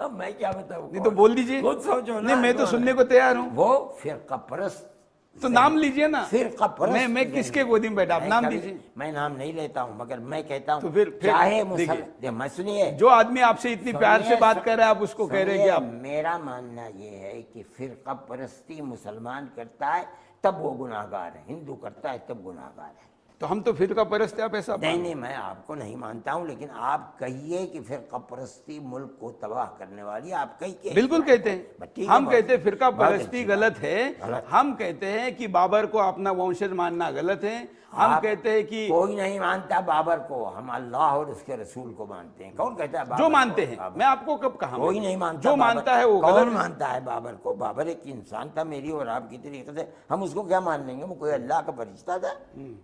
मैं क्या बताऊँ? नहीं तो बोल दीजिए, खुद सोचो ना। नहीं मैं तो सुनने को तैयार हूँ। वो फिरका परस्त, तो नाम लीजिए ना। फिरका परस्त। मैं किसके गोदी में बैठा? आप नाम दीजिए। मैं नाम नहीं लेता हूँ, मगर मैं कहता हूँ तो फिर चाहे देखिए, मैं सुनिए, जो आदमी आपसे इतनी प्यार से बात कर रहा है, आप उसको कह रहे हैं कि आप। मेरा मानना ये है कि फिरका परस्ती मुसलमान करता है तब वो गुनाहगार है, हिंदू करता है तब गुनाहगार है। तो हम तो फिरका परस्त है, आप ऐसा? नहीं, मैं आपको नहीं मानता हूँ, लेकिन आप कहिए कि फिरका परस्ती मुल्क को तबाह करने वाली, आप कहिए। बिल्कुल कहते हैं। हम कहते हैं फिरका परस्ती गलत है। हम कहते हैं कि बाबर को अपना वंशज मानना गलत है। हम कहते हैं कि कोई नहीं मानता बाबर को, हम अल्लाह और उसके रसूल को मानते हैं। कौन कहता है? जो मानते हैं। मैं आपको कब कहा? कोई नहीं मानता। जो मानता है वो कौन मानता है बाबर को? बाबर एक इंसान था, मेरी और आपकी तरीके से। हम उसको क्या मान लेंगे? वो कोई अल्लाह का फरिश्ता था,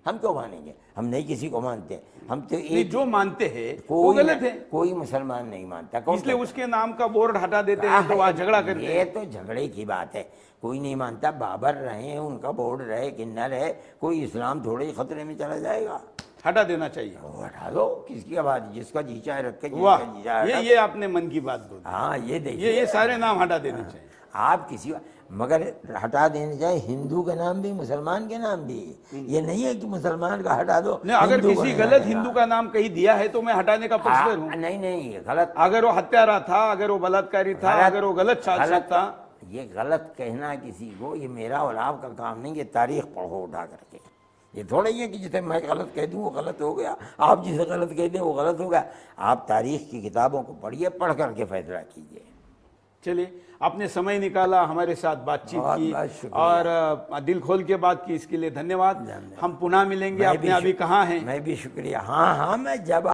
हम क्यों मानेंगे? हम नहीं किसी को मानते। हम तो एक जो मानते हैं वो गलत है। कोई मुसलमान नहीं मानता, इसलिए उसके नाम का बोर्ड हटा देते हैं, तो वहाँ झगड़ा करते हैं। ये तो झगड़े की बात है। कोई नहीं मानता, बाबर रहे, उनका बोर्ड रहे कि न रहे, कोई इस्लाम थोड़े ही खतरे में चला जाएगा। हटा देना चाहिए। हटा दो, किसकी आवाज? जिसका जी चाहे रख के। वाह, ये आपने मन की बात बोली। हाँ, ये देखिए, ये सारे नाम हटा देने चाहिए। आप किसी, मगर हटा देने चाहिए हिंदू का नाम भी, मुसलमान के नाम भी। ये नहीं है कि मुसलमान का हटा दो। नहीं, अगर किसी गलत हिंदू का नाम कहीं दिया है तो मैं हटाने का पक्षधर हूँ। नहीं, गलत। अगर वो हत्यारा था, अगर वो बलात्कारी था, अगर वो गलत शासक था। ये गलत कहना किसी को, ये मेरा और आपका काम नहीं। ये तारीख पढ़ो उठा करके। ये थोड़ा ही है कि जिसे मैं गलत कह दूं वो गलत हो गया, आप जिसे गलत कह दें वो गलत हो गया। आप तारीख की किताबों को पढ़िए, पढ़ करके फैसला कीजिए। चलिए, आपने समय निकाला, हमारे साथ बातचीत की और दिल खोल के बात की, इसके लिए धन्यवाद। हम पुनः मिलेंगे। आपने अभी कहाँ हैं? मैं भी शुक्रिया। हाँ, मैं जब